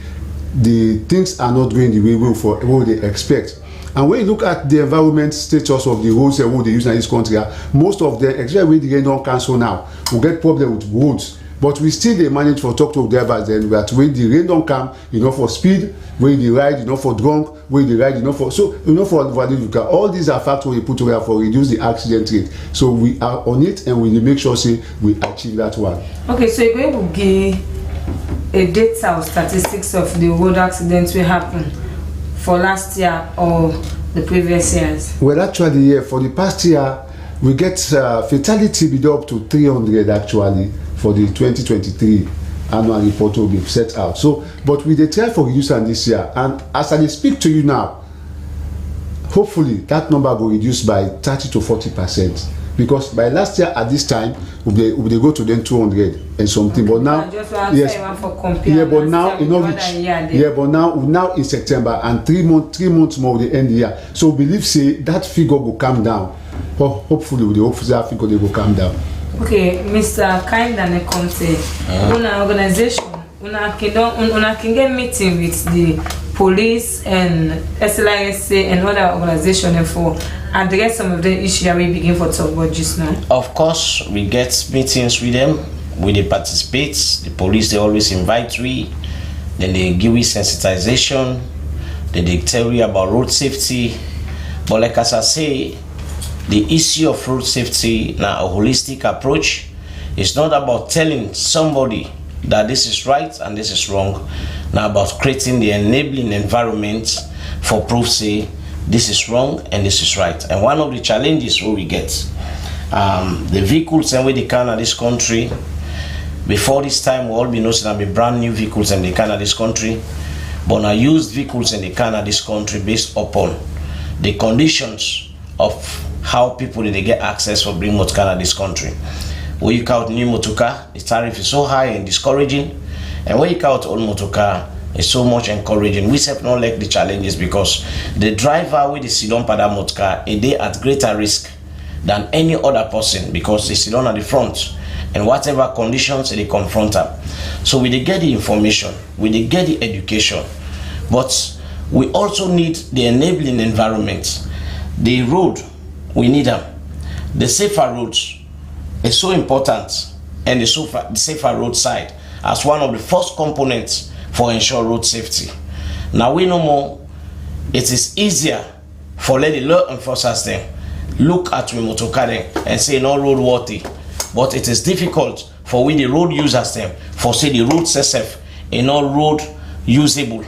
the things are not going the way what they expect. And when you look at the environment status of the roads and what they use in this country, most of them, especially when the rain don't cancel now, we get problem with roads. But we still they manage for talk to drivers then that when the rain don't come, you know, for speed, when they ride, you know, for drunk, when they ride, you know, for so you know for all these are factors we put together for reduce the accident rate. So we are on it and we make sure say we achieve that one. Okay, so if we will give a data or statistics of the road accidents will happen for last year or the previous years? Well, actually, yeah, for the past year, we get fatality be up to 300 actually for the 2023 annual report will be set out. So, but we dey try for reduce this year, and as I speak to you now, hopefully that number will reduce by 30 to 40%. Because by last year at this time, we go to then 200 and something. But now, yes, yeah, but now you know which, yeah, but now in September and 3 months more the end of the year. So believe say that figure will come down. Hopefully, with the hope that figure they will come down. Okay, Mr. Kainda Nekonte, one organization una can get meeting with the police and SLISA and other organizations for address some of the issues we begin for talk about just now. Of course, we get meetings with them. They participate. The police, they always invite we. Then they give you sensitization. Then they tell you about road safety. But like as I say, the issue of road safety now a holistic approach. It's not about telling somebody that this is right and this is wrong. Now about creating the enabling environment for proof say this is wrong and this is right. And one of the challenges where we get the vehicles and where they can in this country. Before this time, we all be noticing that be brand new vehicles in the can of this country, but now used vehicles in the can of this country based upon the conditions of how people they get access for bring motor car in this country. When you count new motor car, the tariff is so high and discouraging, and when you count old motor car, it's so much encouraging. We have not like the challenges because the driver with the sit down for that motor car, they at greater risk than any other person because they sit down at the front. And whatever conditions they confront them. So we get the information, we get the education, but we also need the enabling environment. The road, we need them. The safer roads is so important, and the safer road side as one of the first components for ensure road safety. Now we know more, it is easier for let the law enforcers then look at the motor car and say no road worthy. But it is difficult for we the road users them for say the road safe and not road usable.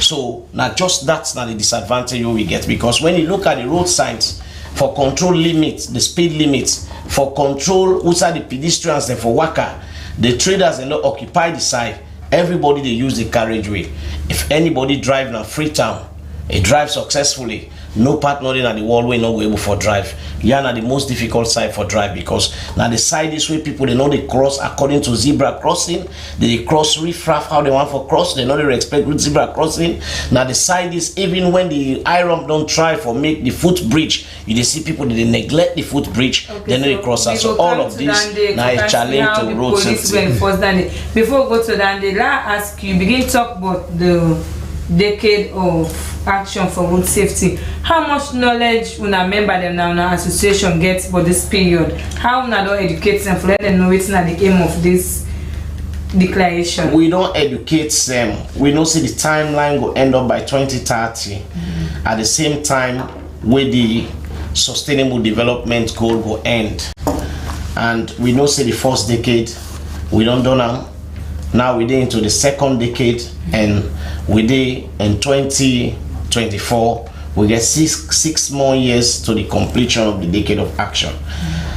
So now just that's not the disadvantage we get because when you look at the road signs for control limits, the speed limits, for control which are the pedestrians and for worker, the traders and not occupy the side, everybody they use the carriageway. If anybody drive now Freetown, it drives successfully. No partner in the world way not go able for drive. You are the most difficult side for drive because now the side is where people they know they cross according to zebra crossing. They cross riffraff how they want for cross. They know they respect with zebra crossing. Now the side is even when the IROM don't try for make the footbridge, you see people they neglect the footbridge. Okay, then they cross. So all of this now is challenge to road safety. Before we go to that, let ask you begin talk about the decade of action for road safety. How much knowledge una member them now na association gets for this period? How una don't educate them for let them know what's not the aim of this declaration? We don't educate them. We know see the timeline will end up by 2030. At the same time where the sustainable development goal will end. And we know see the first decade we don't do now we're into the second decade and we did in 2024 we get six more years to the completion of the decade of action.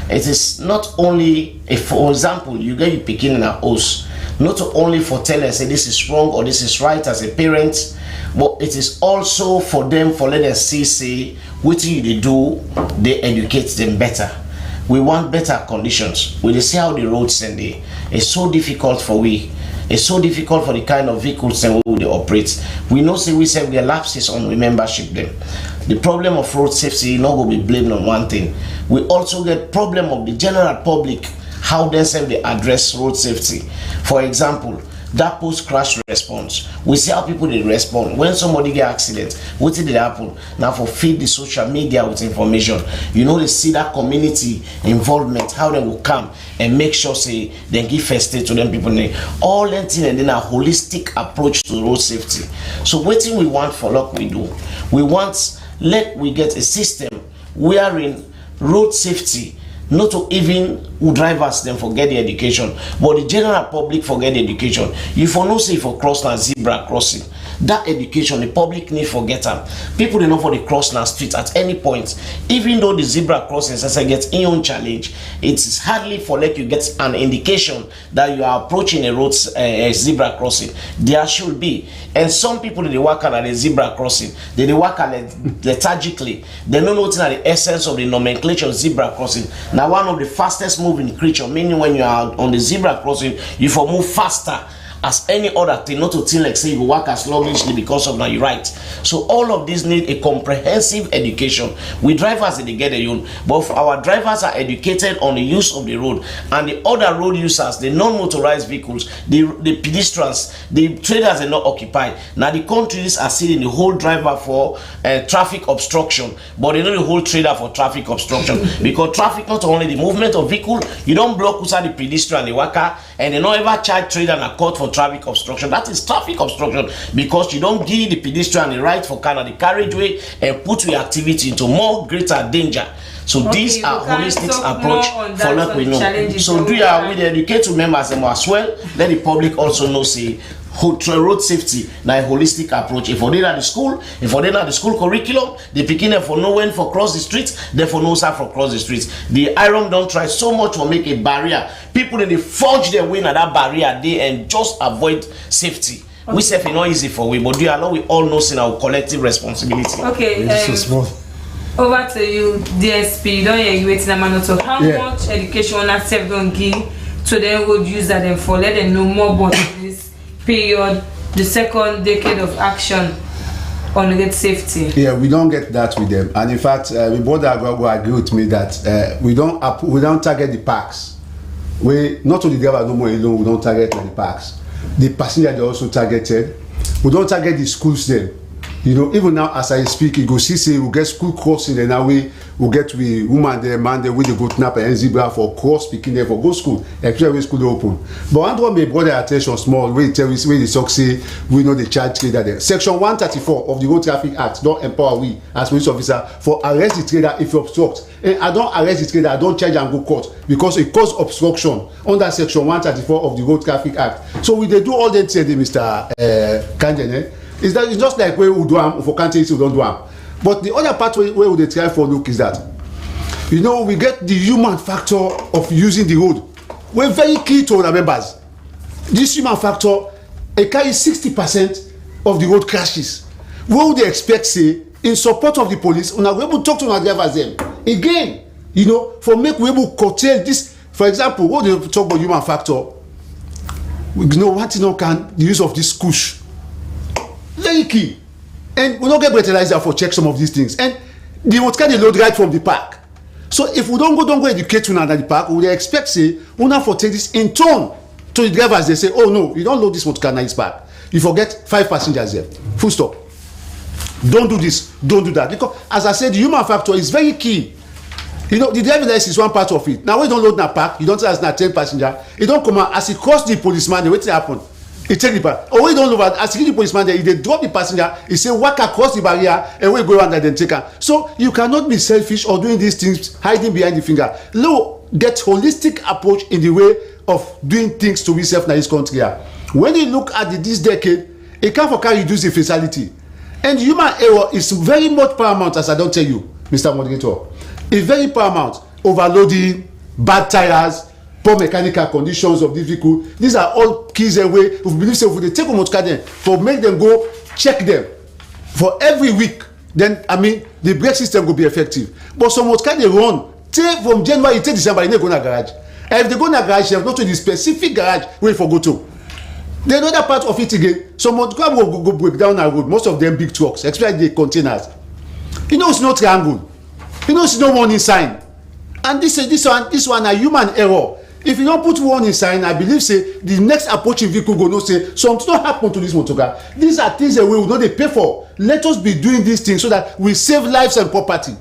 It is not only for example you get your picking in a house not only for telling say this is wrong or this is right as a parent, but it is also for them for let them see say what they do they educate them better. We want better conditions. We see how the roads and it's so difficult for we. It's so difficult for the kind of vehicles and we they operate. We know say we say there lapses on the membership them. The problem of road safety not going to be blamed on one thing. We also get problem of the general public how they say they address road safety. For example, that post-crash response. We see how people they respond when somebody get accident. What did happen? Now for feed the social media with information. You know they see that community involvement, how they will come and make sure say they give first aid to them people. All that thing and then a holistic approach to road safety. So what thing we want for luck we do? We want we get a system wherein road safety not to even who drivers them forget the education, but the general public forget the education. You for no say for cross now zebra crossing. That education, the public need forget them. People they know for the cross now street at any point. Even though the zebra crossing as I get in own challenge, it is hardly for like you get an indication that you are approaching a road zebra crossing. There should be. And some people they work at the zebra crossing, they work lethargically. They don't know the essence of the nomenclature of zebra crossing. Now one of the fastest moving creature, meaning when you are on the zebra crossing, you for move faster as any other thing, not to think like say you work as sluggishly because of now you right. So all of these need a comprehensive education. We drivers they get a own, but if our drivers are educated on the use of the road, and the other road users, the non-motorized vehicles, the pedestrians, the traders are not occupied. Now the countries are seeing the whole driver for traffic obstruction, but they know the whole trader for traffic obstruction because traffic not only the movement of vehicle, you don't block the pedestrian, the worker, and they don't ever charge trader and a court for traffic obstruction. That is traffic obstruction because you don't give the pedestrian the right for kind of the carriageway and put your activity into more greater danger. So these are holistic approach for like we know. So do you with the educated members as well? Let the public also know say road safety na a holistic approach. If they at the school, if they at the school curriculum, they picking them for know when for cross the streets, therefore know how for cross the streets. The IROM don't try so much to make a barrier. People they forge their way at that barrier they and just avoid safety. We say it's not easy for we, but do you know we all know in our collective responsibility. Okay. Over to you, DSP. Don't you wait in a manner to how much education on self don't give to them would use that them for let them know more about this period, the second decade of action on road safety. Yeah, we don't get that with them, and in fact, we both agree with me that we don't target the parks. We not only driver no more alone, we don't target the parks. The passenger they also targeted. We don't target the schools then. You know, even now as I speak, you go see say we get school crossing and now we get we woman there, man there with the go snap and zebra for cross speaking there for go school. Actually, we school open. But one one may brought their attention small. We tell us where the talk say we know the child trader there. Section 134 of the Road Traffic Act don't empower we as police officer for arrest the trader if you obstruct. And I don't arrest the trader, I don't charge and go court because it cause obstruction under Section 134 of the Road Traffic Act. So we they do all that say Mr. Kanjene. Is that it's just like where we do am for countries we don't do am. But the other part where we try for look is that you know we get the human factor of using the road. We're very key to our members. This human factor it carries 60% of the road crashes. What would they expect say in support of the police? When we're able to talk to our drivers them again, you know, for make we able to curtail this. For example, what they talk about human factor, we know what you know can the use of this cush. Very key, and we don't get breathalyzer for check some of these things, and they would carry the load right from the park. So if we don't go educate una at the park, we expect say una for take this in turn to the drivers. They say, oh no, you don't load this motor car in this park. You forget 5 passengers there. Full stop. Don't do this. Don't do that. Because as I said, the human factor is very key. You know, the driving license is one part of it. Now when you don't load in a park, you don't say as na 10 passenger. You don't come out as he cross the policeman. Then what happen? He take the part. Or we don't know that as he the policeman there, if they drop the passenger, he say walk across the barrier and we go around and then take her. So you cannot be selfish or doing these things hiding behind the finger. No, get holistic approach in the way of doing things to yourself in this country. When you look at this decade, it can't for reduce the fatality. And human error is very much paramount, as I don't tell you, Mr. Moderator. It's very paramount. Overloading, bad tires, poor mechanical conditions of the vehicle. These are all keys away. We believe so if they take a motor car then for make them go check them for every week, then I mean the brake system will be effective. But some motor car they run take from January to December, they go to garage. And if they go to garage, they have not to the specific garage where for go to. The other part of it again, some motor car will go break down our road. Most of them big trucks, especially the containers. You know it's no triangle. You know it's no warning sign. And this one a human error. If you don't put warning sign, I believe say the next approaching vehicle go no say something don't happen to this motor car. These are things that we will not they pay for. Let us be doing these things so that we save lives and property.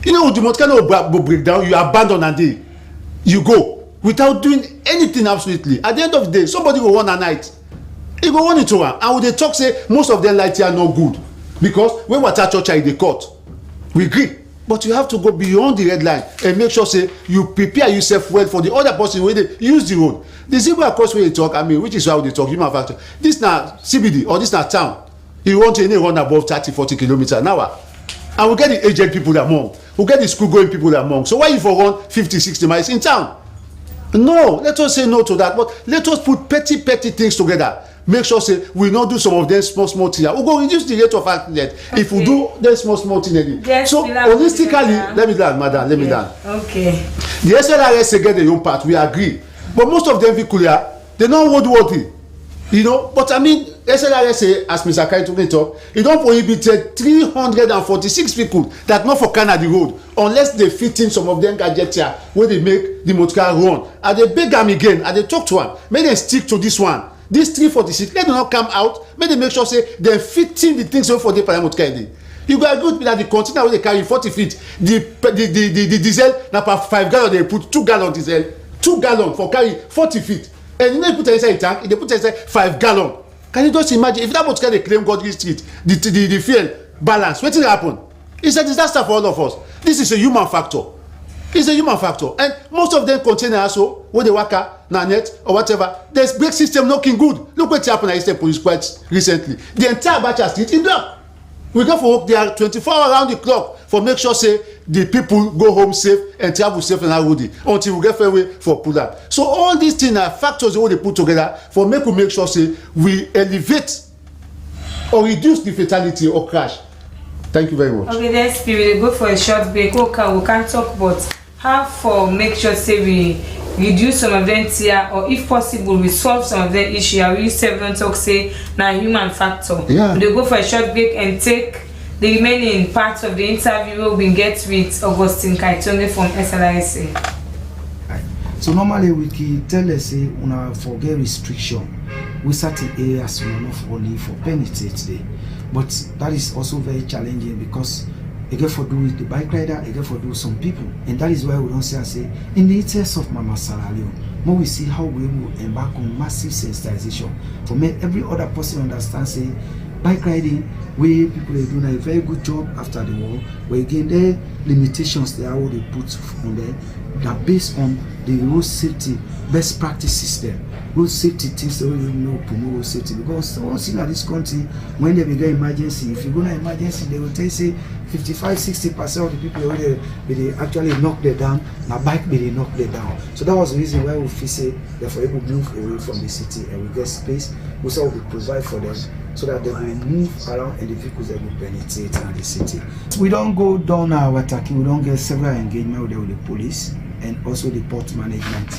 You know the motor car no break down, you abandon and day. You go without doing anything absolutely. At the end of the day, somebody will run a night. He go run into one. And when they talk say most of them lights are not good because when water church in the court, we agree. But you have to go beyond the red line and make sure say you prepare yourself well for the other person when they use the road. The zebra cross where they talk, I mean, which is how they talk, human factor. This now CBD or this now town. You want to run above 30-40 kilometers an hour. And we get the aged people among. We get the school going people among. So why you for run 50-60 miles in town? No, let us say no to that. But let us put petty things together. Make sure say we not do some of them small things. We go reduce the rate of accident if we do them small things. Yes, so holistically, let me down, madam. Let me down. Okay. The SLRS get their own part. We agree, but most of them vehicle they not roadworthy. You know, but I mean, SLRSA, as Mr. Kaito talk, it don't prohibit 346 people that not for Canada road unless they fit in some of them gadgets here where they make the motor car run. And they beg them again, and they talk to them. May they stick to this one. This 346, let them not come out. May they make sure say they fit in the things for the motor car. You go agree that the container where they carry 40 feet, the diesel now per 5 gallon they put 2 gallon diesel, 2 gallon for carry 40 feet. And you know, put inside a tank, they put inside 5 gallon. Can you just imagine if that motor car they claim Godly Street, the fuel balance, what will happen? It's a disaster for all of us. This is a human factor. It's a human factor. And most of them containers also, when they work out, net or whatever, there's brake system looking good. Look what happened at Eastern Police quite recently. The entire Bacha Street in block. We go for work there 24 hours around the clock for make sure say the people go home safe and travel safe and healthy until we get fairway for pull up. So all these things are factors that they put together for make sure say we elevate or reduce the fatality or crash. Thank you very much. Okay, let's we go for a short break. Okay, we can talk about how for make sure say we reduce some of them here, or if possible resolve some of the issue. We several talk say now human factor. Yeah. We go for a short break and take the remaining parts of the interview we get with Augustine Kaitonge from SLRSA. So normally we can tell us say una forget restriction with certain areas we not only for penetrate today, but that is also very challenging because you get for do with the bike rider, you get for do some people, and that is why we don't say in the interest of Mama Saralio, more we see how we will embark on massive sensitization for me every other person understand say bike riding where people are doing a very good job after the war, where again the limitations they are what they put on there that based on the road safety best practice system. Road safety things that we know promote road safety because once in this country when they begin emergency, if you go to emergency they will tell you say 55-60% of the people where they actually knock them down, now bike they knock them down. So that was the reason why we feel say therefore able to move away from the city and we get space we also will provide for them so that they will move around and the vehicles that will penetrate in the city. We don't go down our attacking, we don't get several engagement with the police and also the port management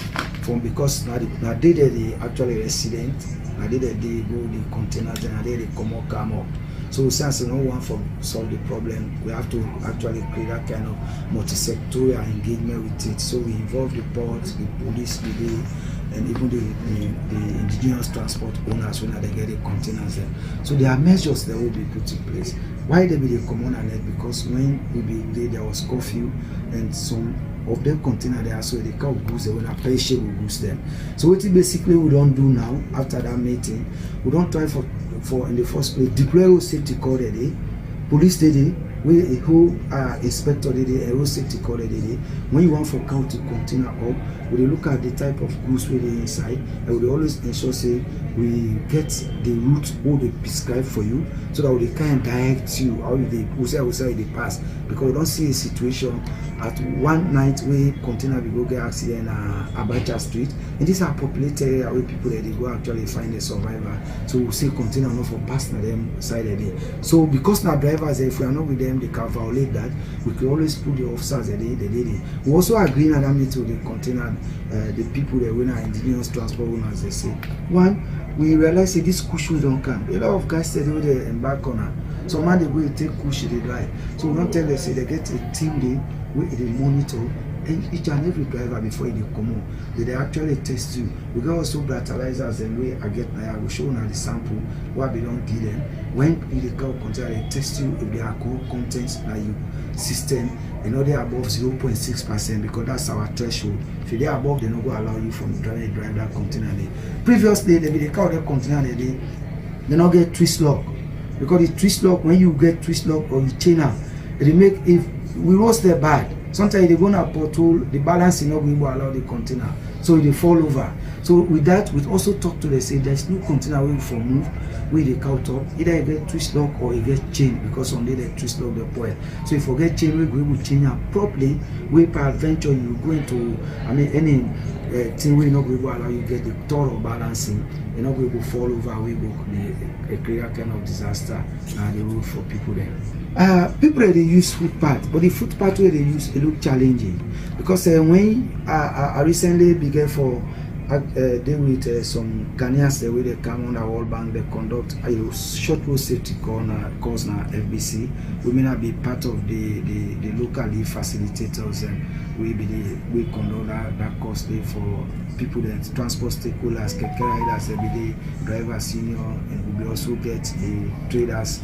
from because now they actually resident, now they go the containers and they come up. So since no one for solve the problem, we have to actually create that kind of multi-sectorial engagement with it. So we involve the port, the police, and even the indigenous transport owners when they get the containers there. So there are measures that will be put in place. Why they be the common net? Because when we be there was curfew and some of them container there, so they can't goods they will not perishable goods them. So what basically we don't do now after that meeting, we don't try for in the first place deploy road safety code a day, police day, we who inspector day, a road safety code a day. When you want for county container up, we look at the type of goods we inside, and we always ensure say we get the route what they prescribe for you, so that they can direct you how they say they pass. Because we don't see a situation at one night where container will go get accident Abacha Street, and these are populated area where people that they go actually find a survivor. So we see container not for pass na them side of it. So because now drivers, if we are not with them, they can violate that. We can always put the officers the day. We also agree on that meeting with the container, the people that when are indigenous transport owners, they say one. We realize that this cushion don't come. A lot of guys say they embark on it. So man they go take cushion they drive. So we don't tell them say they get a team day where they monitor and each and every driver before they come on. They actually test you. We got also breathalyzers and we get now we show now the sample what we don't give them. When the car container they test you if the alcohol contents na you system and all they above 0.6% because that's our threshold. If they are above, they don't go allow you from drive that container day. Previously, they car that container day, they not get twist lock. Because the twist lock, when you get twist lock or you chain up, they make if we roast their bad. Sometimes they go on a portal, the balance is not going to allow the container. So they fall over. So with that, we also talk to them, say there's no container way for move where they count up. Either you get twist lock or you get chain because only they twist lock the point. So if you get chain, we will change up properly. We per adventure you go into any thing we not going to allow you get the thorough balancing. You're not going to fall over. We go create a kind of disaster and the road for people there. People they use footpath, but the footpath where they use it look challenging because when I recently began for deal with some Ghanaians the way they come on the World Bank, they conduct a short road safety course now FBC. We may not be part of the locally facilitators, and we conduct that course there for people that transport stakeholders, keke riders, everyday drivers union, and we also get the traders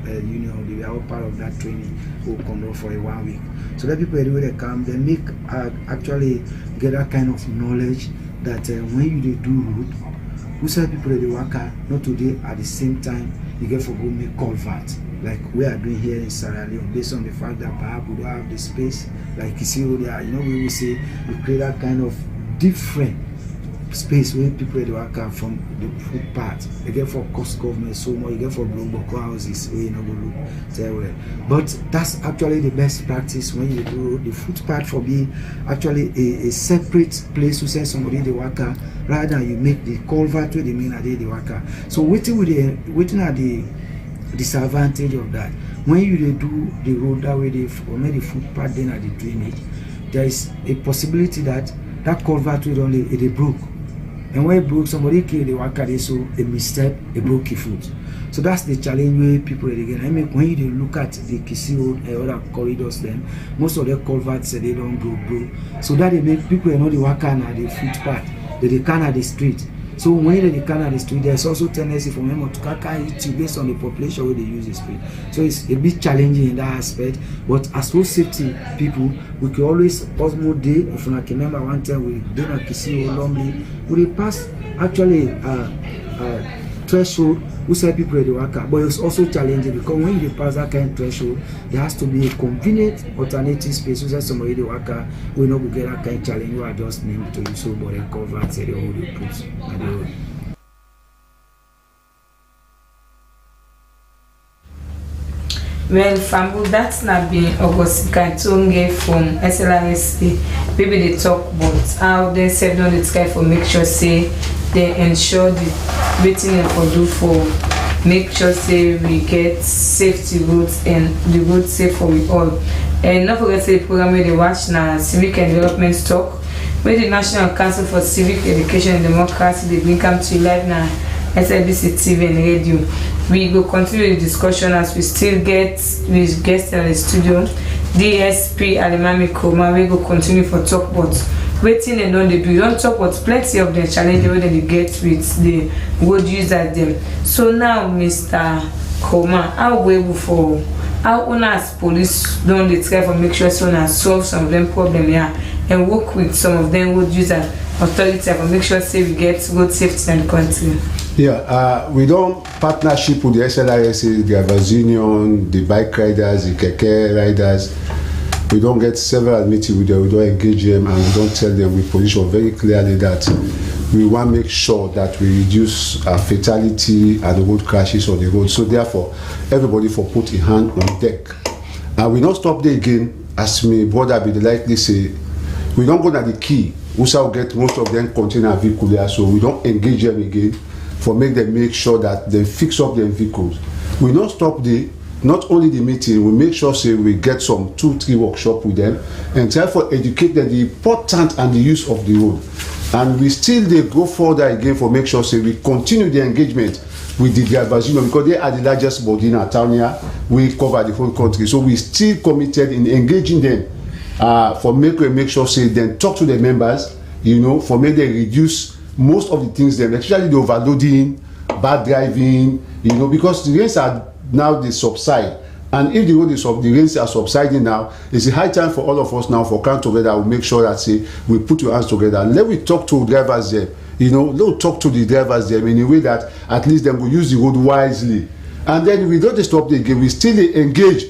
union. They are all part of that training. Who conduct for 1 week. So that people everywhere they come, they make actually get that kind of knowledge that when you do road, who say people they work not today at the same time you get for go make culvert like we are doing here in Sierra Leone, based on the fact that perhaps we don't have the space like you see over there. You know, we will say we create that kind of different space where people they work from the footpath. They get for cost government so much, you get for global houses where you know go look there well. But that's actually the best practice when you do the footpath for being actually a separate place to send somebody the worker rather than you make the culvert where they mean are the worker. So waiting at the disadvantage of that. When you do the road that way or make the footpath then at the drainage, there is a possibility that culvert will only it broke. And when it broke, somebody killed the worker, so a misstep, a broke foot. So that's the challenge where people again. I mean, when you look at the Kisi Road and other corridors, then most of the culverts they don't go. So that they make people know the worker at the footpath, they can at the street. So when they can at the street, there's also tendency for them to hit you based on the population where they use the street. So it's a bit challenging in that aspect. But as road safety people, we can always Osmo Day. If I can remember one time we did a Kisi Road Lonely, we pass actually threshold. We say people the worker, but it's also challenging because when you pass that kind of threshold, there has to be a convenient alternative space. We say somebody the worker, we not get that kind of challenge. We are just named to you so, but they cover and say the whole they put on the road. Well, Fambu, that's not been August Kantonge from SLRSA. Maybe they talk about how they said on the sky for make sure say they ensure the waiting and for do for make sure say we get safety roads and the road safe for we all. And not forget say the program where they watch now civic and development talk where the National Council for Civic Education and Democracy they bring come to live now SLBC TV and radio. We go continue the discussion as we still get with guests in the studio. DSP Alimami Koma, we go continue for talk about waiting and on they do. Don't talk about plenty of the challenges that they get with the road users them. So now, Mr. Koma, how we able for how owners police don't they try to make sure so solve some of them problem here and work with some of them road user authority to make sure say we get road safety in the country. Yeah, we don't partnership with the SLRSA, the drivers union, the bike riders, the keke riders. We don't get several meetings with them, we don't engage them, and we don't tell them we position very clearly that we want to make sure that we reduce fatality and road crashes on the road. So therefore, everybody for put a hand on deck. And we don't stop there again, as my brother be likely say, we don't go to the key. We shall get most of them container vehicle there, so we don't engage them again for make sure that they fix up their vehicles. We don't stop there. Not only the meeting, we make sure say we get some 2-3 workshop with them and try for educate them the importance and the use of the road. And we still they go further again for make sure say we continue the engagement with the drivers union because they are the largest body in our town here. We cover the whole country, so we still committed in engaging them for make sure say then talk to the members, you know, for make them reduce most of the things them, especially the overloading, bad driving, you know, because the rains are now they subside, and if the rains are subsiding now, it's a high time for all of us now for come together. We'll make sure that say we put your hands together and let we talk to drivers there, you know, let talk to the drivers there in a way that at least them will use the road wisely, and then we don't stop the game. We still engage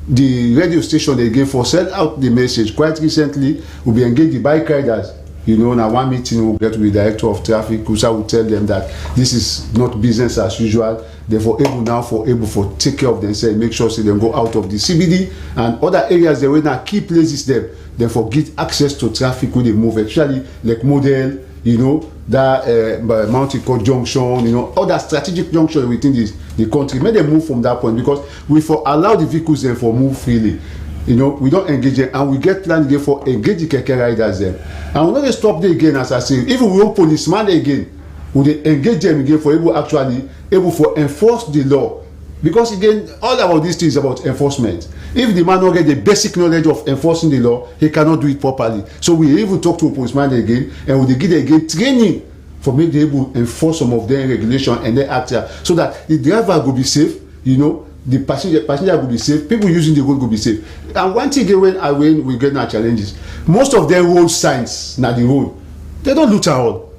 the radio station they give for send out the message. Quite recently, we'll be engaged the bike riders. You know, now one meeting we'll get with the director of traffic, who will tell them that this is not business as usual. Therefore, able for take care of themselves, make sure so they go out of the CBD and other areas they will now key places them. Therefore, get access to traffic when they move, actually like model, you know, that Mountain Court Junction, you know, other strategic junction within the country. May they move from that point because we for allow the vehicles therefore move freely. You know, we don't engage them, and we get plan again for engage the keke riders them. And we don't stop there again, as I say. Even we want policeman again, we engage them again for able for enforce the law. Because again, all about these things is about enforcement. If the man don't get the basic knowledge of enforcing the law, he cannot do it properly. So we even talk to a policeman again, and we give them again training for make them able to enforce some of their regulation and their act so that the driver will be safe, you know, the passenger will be safe, people using the road will be safe. And one thing when we get our challenges, most of their road signs na the road, they don't look at all.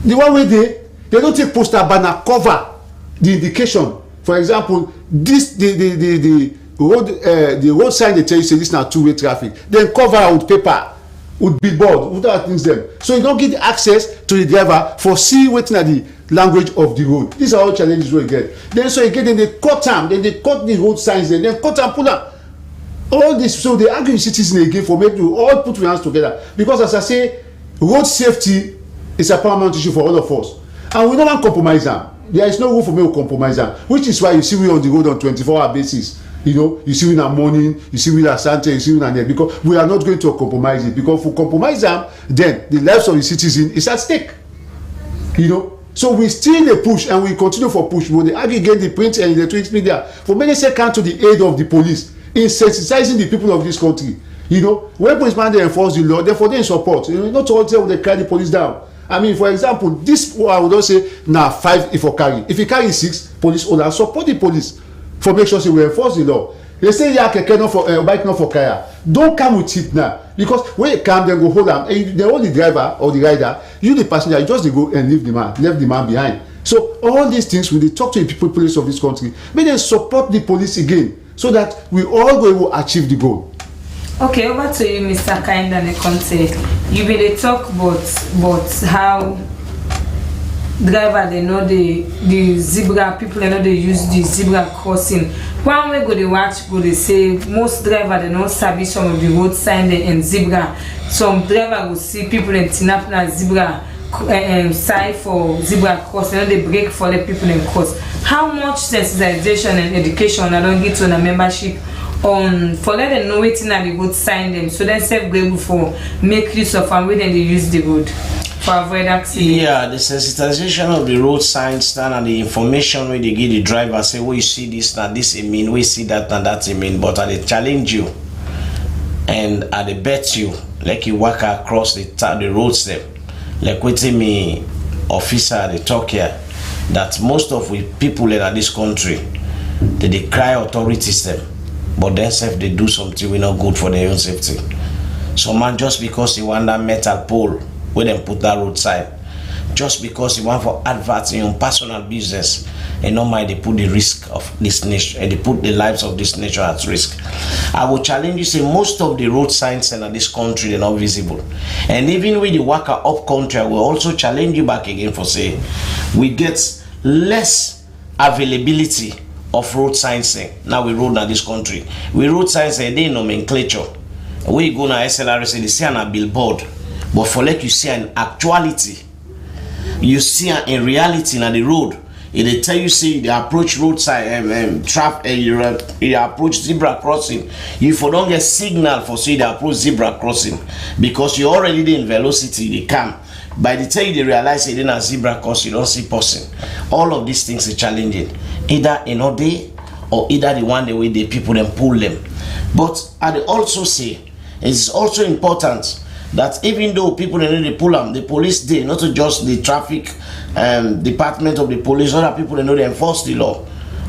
The one way they don't take poster banner cover the indication. For example, this the road sign they tell you say this na two-way traffic, then cover with paper, with billboard, with other things them. So you don't get access to the driver for see wetin na the language of the road. These are all challenges we get. Then so again, then they cut them, then they cut the road signs, then cut and pull them. All this, so they argue citizens again for make you all put your hands together. Because as I say, road safety is a paramount issue for all of us. And we don't want to compromise them. There is no room for me to compromise them. Which is why you see we on the road on 24-hour basis. You know, you see we in the morning, you see we in the Santa, you see we in there. Because we are not going to compromise it. Because if we compromise them, then the lives of the citizen is at stake. You know. So we still a push and we continue for push. But they argue against the print and electronic media for many seconds to the aid of the police in sensitizing the people of this country. You know, when policemen they enforce the law, therefore they support. You know, not all time they carry the police down. I mean, for example, this I would not say now 5 if you carry. If you carry 6, police owner support the police for make sure they will enforce the law. They say yeah, keke not for bike not for kaya. Don't come with it now because when you come, then go hold them. And the only driver or the rider, you the passenger, you just go and leave the man, left the man behind. So all these things, when they talk to the people, police of this country, may they support the police again, so that we all go to achieve the goal. Okay, over to you, Mr. Kinda Nekonte. You be the talk about how driver they know the zebra people they know they use the zebra crossing. One way go they watch go they say most driver they don't sabi some of the road sign and zebra. Some driver will see people in Tinapna zebra sign for zebra cross. They know they break for the people in cross. How much sensitization and education I don't get on a membership on for let them know waiting at the road sign them so then self able for make use of and when they use the road. For avoid accident. Yeah, the sensitization of the road signs stand and the information when they give the driver say, well, you see this, now this it mean, we see that, and that it mean, but they challenge you and they bet you, like you walk across the road step, like waiting me officer they talk here, that most of we people in this country, they cry authorities them, but then self they do something we not good for their own safety. So man, just because you want that metal pole, where them put that roadside, just because you want for adverts in your personal business, and no mind they put the risk of this nation and they put the lives of this nation at risk. I will challenge you say most of the road signs in this country they're not visible, and even with the worker up country, I will also challenge you back again for say we get less availability of road signs. Now we road in this country, we road signs they nomenclature. We go na SLRC they see on a billboard. But for like you see an actuality, you see in reality on the road, they tell you say they approach roadside traffic, you approach zebra crossing. You for don't get signal for say they approach zebra crossing because you already in velocity they come. By the time they realize they didn't zebra crossing, you don't see person. All of these things are challenging. Either in a day or either the one the way the people then pull them. But I also say it's also important that even though people they know they pull them, the police they not just the traffic department of the police, other people they know they enforce the law.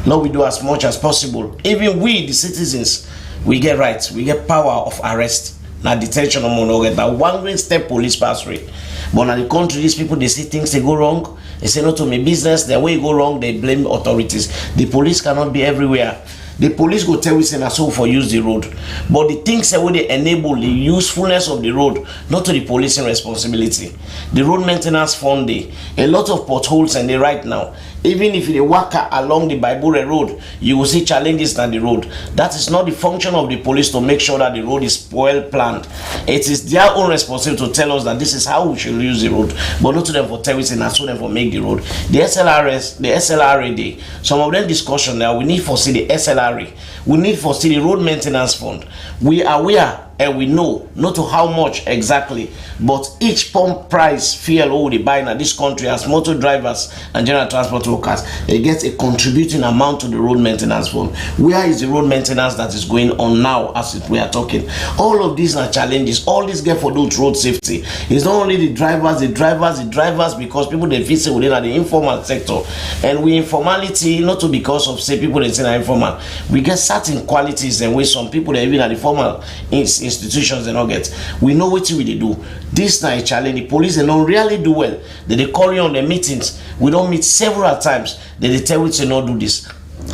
Now we do as much as possible. Even we the citizens, we get rights, we get power of arrest, not detention or monoget. That one great step police pass rate. But in the country, these people they see things they go wrong, they say no to my business, the way it go wrong, they blame authorities. The police cannot be everywhere. The police go tell us and so for use the road, but the things that they enable the usefulness of the road, not to the policing responsibility. The road maintenance fund, a lot of potholes and they right now Even if you walk along the Baibure road, you will see challenges on the road. That is not the function of the police to make sure that the road is well planned. It is their own responsibility to tell us that this is how we should use the road, but not to them for tell us and to them for make the road. The SLRS, the SLRA, some of them discussion now, we need for see the SLRA, we need for see the road maintenance fund. We are aware and we know not to how much exactly, but each pump price fuel they buy in this country as motor drivers and general transport workers, they get a contributing amount to the road maintenance fund. Where is the road maintenance that is going on now as we are talking? All of these are challenges. All this get for those road safety. It's not only the drivers, because people they feel say within the informal sector, and we informality not to because of say people they say are informal. We get certain qualities and ways some people they even at the formal institutions they not get. We know what we do. This night challenge the police they don't really do well. They call you on the meetings. We don't meet several times. They tell you to not do this,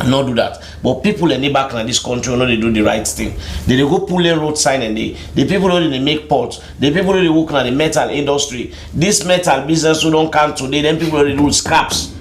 not do that. But people in the back in this country know they do the right thing. They go pull a road sign and the people know they make pots. The people know they work in the metal industry. This metal business who don't come today, then people know they do scraps.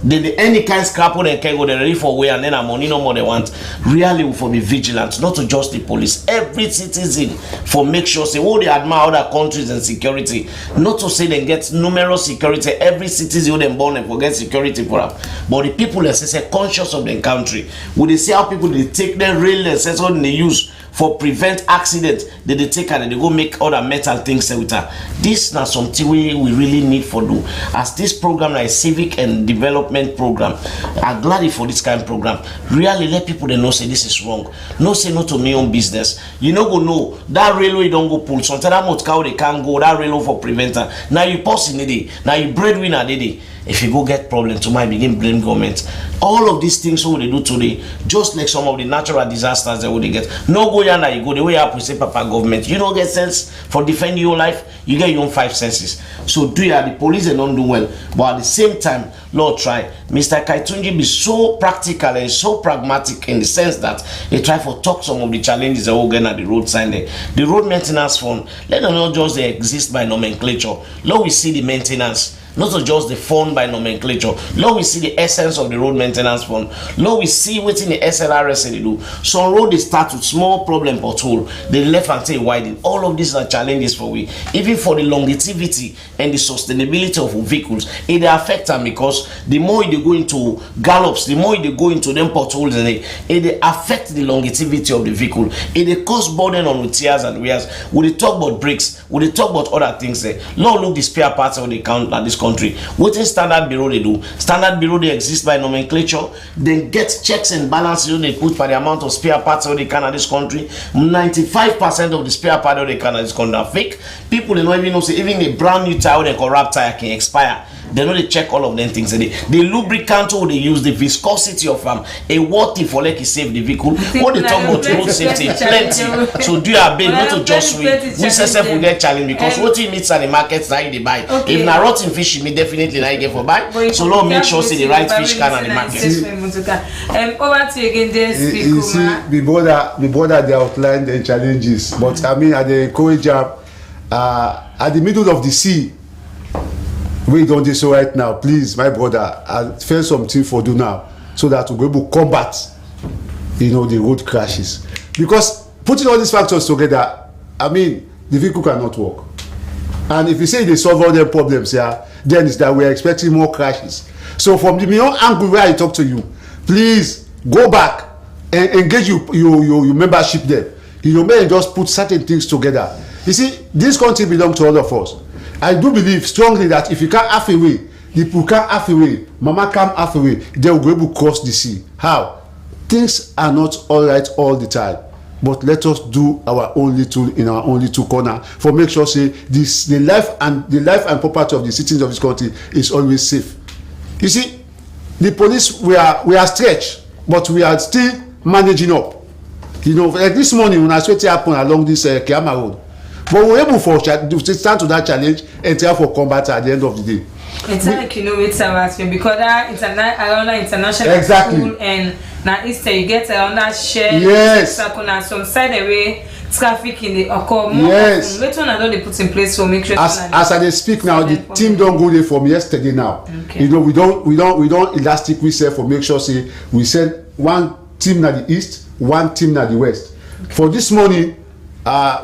Any kind of scrap they can go, they're ready for way and then money no more they want. Really for be vigilant, not to just the police. Every citizen for make sure say they admire other countries and security. Not to say they get numerous security. Every citizen who they born and forget security for them. But the people that say conscious of the country, would they see how people they take their rail and that's what they use for prevent accident, they take and they go make other metal things with her. This is something we really need for do. As this program like civic and development program, I'm glad for this kind of program. Really let people they know say this is wrong. No say no to me own business. You know go know that railway don't go pull. Sometimes that much cow they can't go. That railway for preventer. Now you pause in the day. Now you breadwinner the day. If you go get problem tomorrow, begin blame government. All of these things what they do today, just like some of the natural disasters that they get. No go yana, you go the way up we say Papa government. You don't get sense for defending your life, you get your own 5 senses. So do you the police they don't do well, but at the same time, Lord try. Mr. Kaitunji be so practical and so pragmatic in the sense that he try for talk some of the challenges that we're getting at the road sign there. The road maintenance fund, let them not just they exist by nomenclature. Now we see the maintenance. Not just the fund by nomenclature. Now we see the essence of the road maintenance fund. Now we see what in the SLRS they do. Some road they start with small problem pothole. They left and say widen. All of these are challenges for we. Even for the longevity and the sustainability of vehicles, it affect them because the more they go into gallops, the more they go into them potholes, and it affect the longevity of the vehicle. It cause burden on the tears and wears. Would they talk about brakes? Would they talk about other things there? Now look the spare parts of the count at this country. What is Standard Bureau they do? Standard Bureau they exist by nomenclature. They get checks and balances they put by the amount of spare parts they can in this country. 95% of the spare parts they can in this country are fake. People they don't even know say even a brand new tire they corrupt tire can expire. They know they check all of them things. The lubricant they use, the viscosity of a water for like save the vehicle. What they talk about road safety plenty. So do your bid not to just wait. We say we get challenge because what you need at the markets now you buy. If na rotten fish you may definitely not get for buy. So Lord make sure see the right fish can at the market. Over to you again, there. You see, the border they outlined the challenges, but I mean at the encourage at the middle of the sea. We don't do so right now. Please, my brother, I feel something for do now so that we'll be able to combat, the road crashes. Because putting all these factors together, I mean, the vehicle cannot work. And if you say they solve all their problems here, then it's that we're expecting more crashes. So from the main angle where I talk to you, please go back and engage your membership there. May just put certain things together. You see, this country belongs to all of us. I do believe strongly that if you can't half away, the people can't half away, mama can't half away, they will be able to cross the sea. How? Things are not all right all the time. But let us do our own little in our own little corner for make sure say this the life and property of the citizens of this country is always safe. You see, the police we are stretched, but we are still managing up. Like this morning when I saw it happen along this Kiama road. But we're able to stand to that challenge and try for combat at the end of the day. It's like it's our because around international school and now Easter you get around that share. Yes. Some side away traffic in the occur. Yes. Later on, they put in place for make sure. As I speak now, the team don't go there from yesterday now. Okay. We don't elastic we say for make sure say we send one team at the east, one team at the west. Okay. For this morning,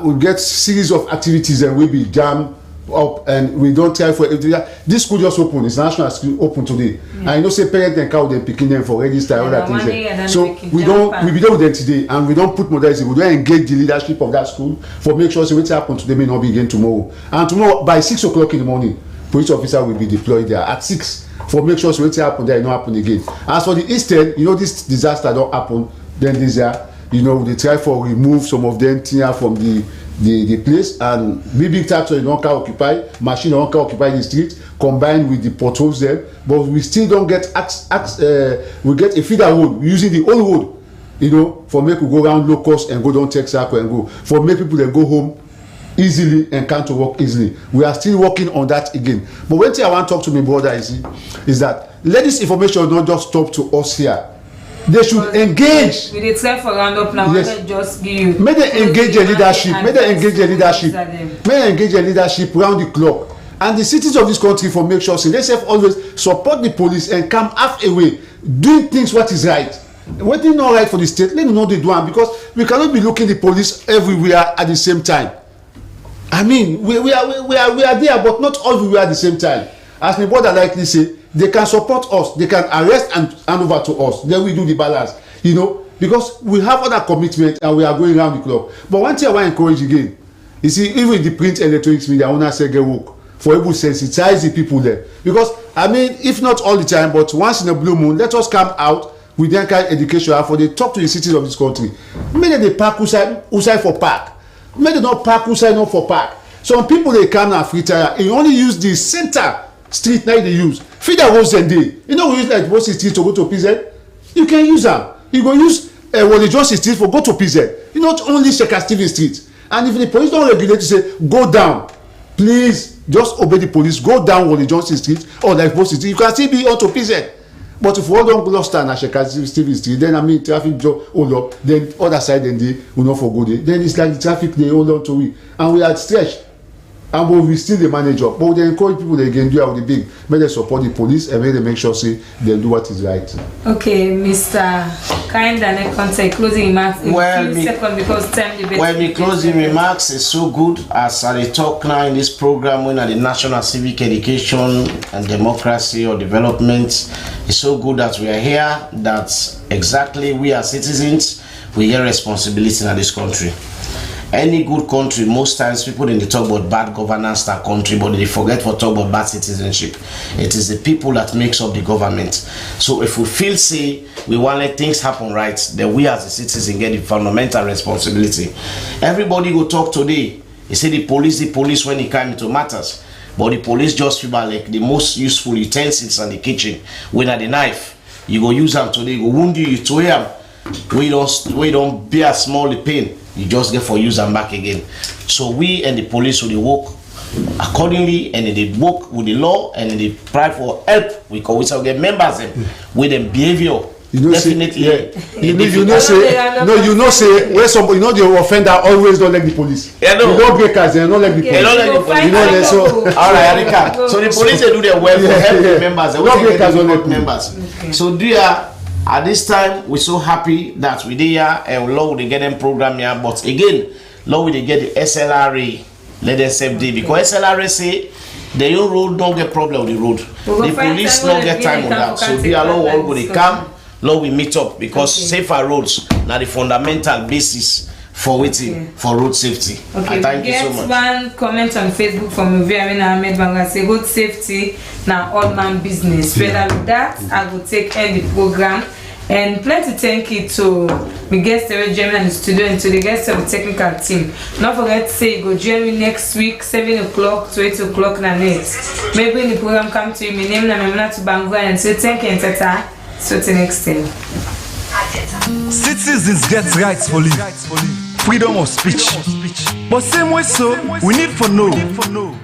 we get series of activities and we be jammed up and we don't try for this school just open. It's national school open today. Yeah. And say parents and cow them picking them for register other things. So we be done with them today and we don't put modernity. We don't engage the leadership of that school for make sure say what happen today may not be again tomorrow. And tomorrow by 6 o'clock in the morning, police officer will be deployed there at 6 for make sure what happen there not happen again. As for the eastern, this disaster don't happen. Then this year, they try for remove some of them from the place and big tractor don't can occupy, machine don't can occupy the street, combined with the potholes there. But we still don't get we get a feeder road using the old road, for make we go around low cost and go down take circle and go for make people that go home easily and come to work easily. We are still working on that again. But one thing I want to talk to my brother is that let this information not just stop to us here. They should engage. We did try for roundup now. Yes. Just give you. May they engage in leadership. May they engage in leadership. May they engage in leadership round the clock. And the citizens of this country for make sure they say always support the police and come halfway doing things what is right. What is not right for the state, let them know they do it because we cannot be looking the police everywhere at the same time. I mean, we are there, but not everywhere at the same time. As my brother likely say, they can support us, they can arrest and hand over to us. Then we do the balance, because we have other commitments and we are going around the clock. But one thing I want to encourage again, you see, even the print electronics media, I want to say get work for able to sensitize the people there. Because I mean, if not all the time, but once in a blue moon, let us come out with that kind of education for they talk to the citizens of this country. Maybe they park outside for park. Maybe they not park outside not for park. Some people they come now free tire. You only use the center street now they use. Feed the roads and day. We use like Bossy Street to go to PZ. You can use them. You go use Wally Johnson Street for go to PZ. You not only Sheikah Stephen Street. And if the police don't regulate, you say go down. Please just obey the police. Go down Wally Johnson Street or like Bossy Street. You can still be on to PZ. But if we all don't lost stand at Sheikah Stephen Street, then traffic hold up. Then other side then they will not for go there. Then it's like the traffic they hold on to it, and we are stretched. And we still the manager, but they encourage people they can do out the big. May they support the police and may they make sure say they do what is right. Okay, Mr. Kind and contact closing remarks in a few seconds because time debate. Well, my closing remarks is so good as I talk now in this program when at the National Civic Education and Democracy or Development. It's so good that we are here. That exactly we as citizens we have responsibility in this country. Any good country, most times people in the talk about bad governance that country, but they forget to talk about bad citizenship. It is the people that makes up the government. So if we feel say we want to let things happen right, then we as a citizen get the fundamental responsibility. Everybody go talk today. They say the police when it comes into matters. But the police just feel like the most useful utensils in the kitchen. When at the knife, you go use them today, go wound you to him. We don't bear small the pain. You just get for use and back again. So we and the police will work accordingly, and they work with the law, and they pray for help. We get members with them behavior. Definitely. Say where somebody the offender always don't like the police. Yeah, no. The lawbreakers they don't like the police. They don't like the police. All right, Arika. So the police they do their work for help the members. They lawbreakers don't like members. Okay. So at this time, we're so happy that we're there and Lord they get them program here. But again, Lord they get the SLRA, let them save day because SLRA say the own road don't get problem with the road. The police don't get time on that. So we allow all they come, Lord we meet up because safer roads now the fundamental basis for waiting for road safety. Okay, thank you so much. One comment on Facebook from Vivian Ahmed Banga say road safety now all man business. Further with that, I will take end the program. And plenty thank you to my guest Jeremy and the studio and to the guests of the technical team. Don't forget to say you go join me next week 7 o'clock to 8 o'clock na next. Maybe in the program come to you, my name na Memuna to Bangwa and say thank you and tata. So till next time. Citizens get rights for live. Freedom of speech. But same way so, we need for know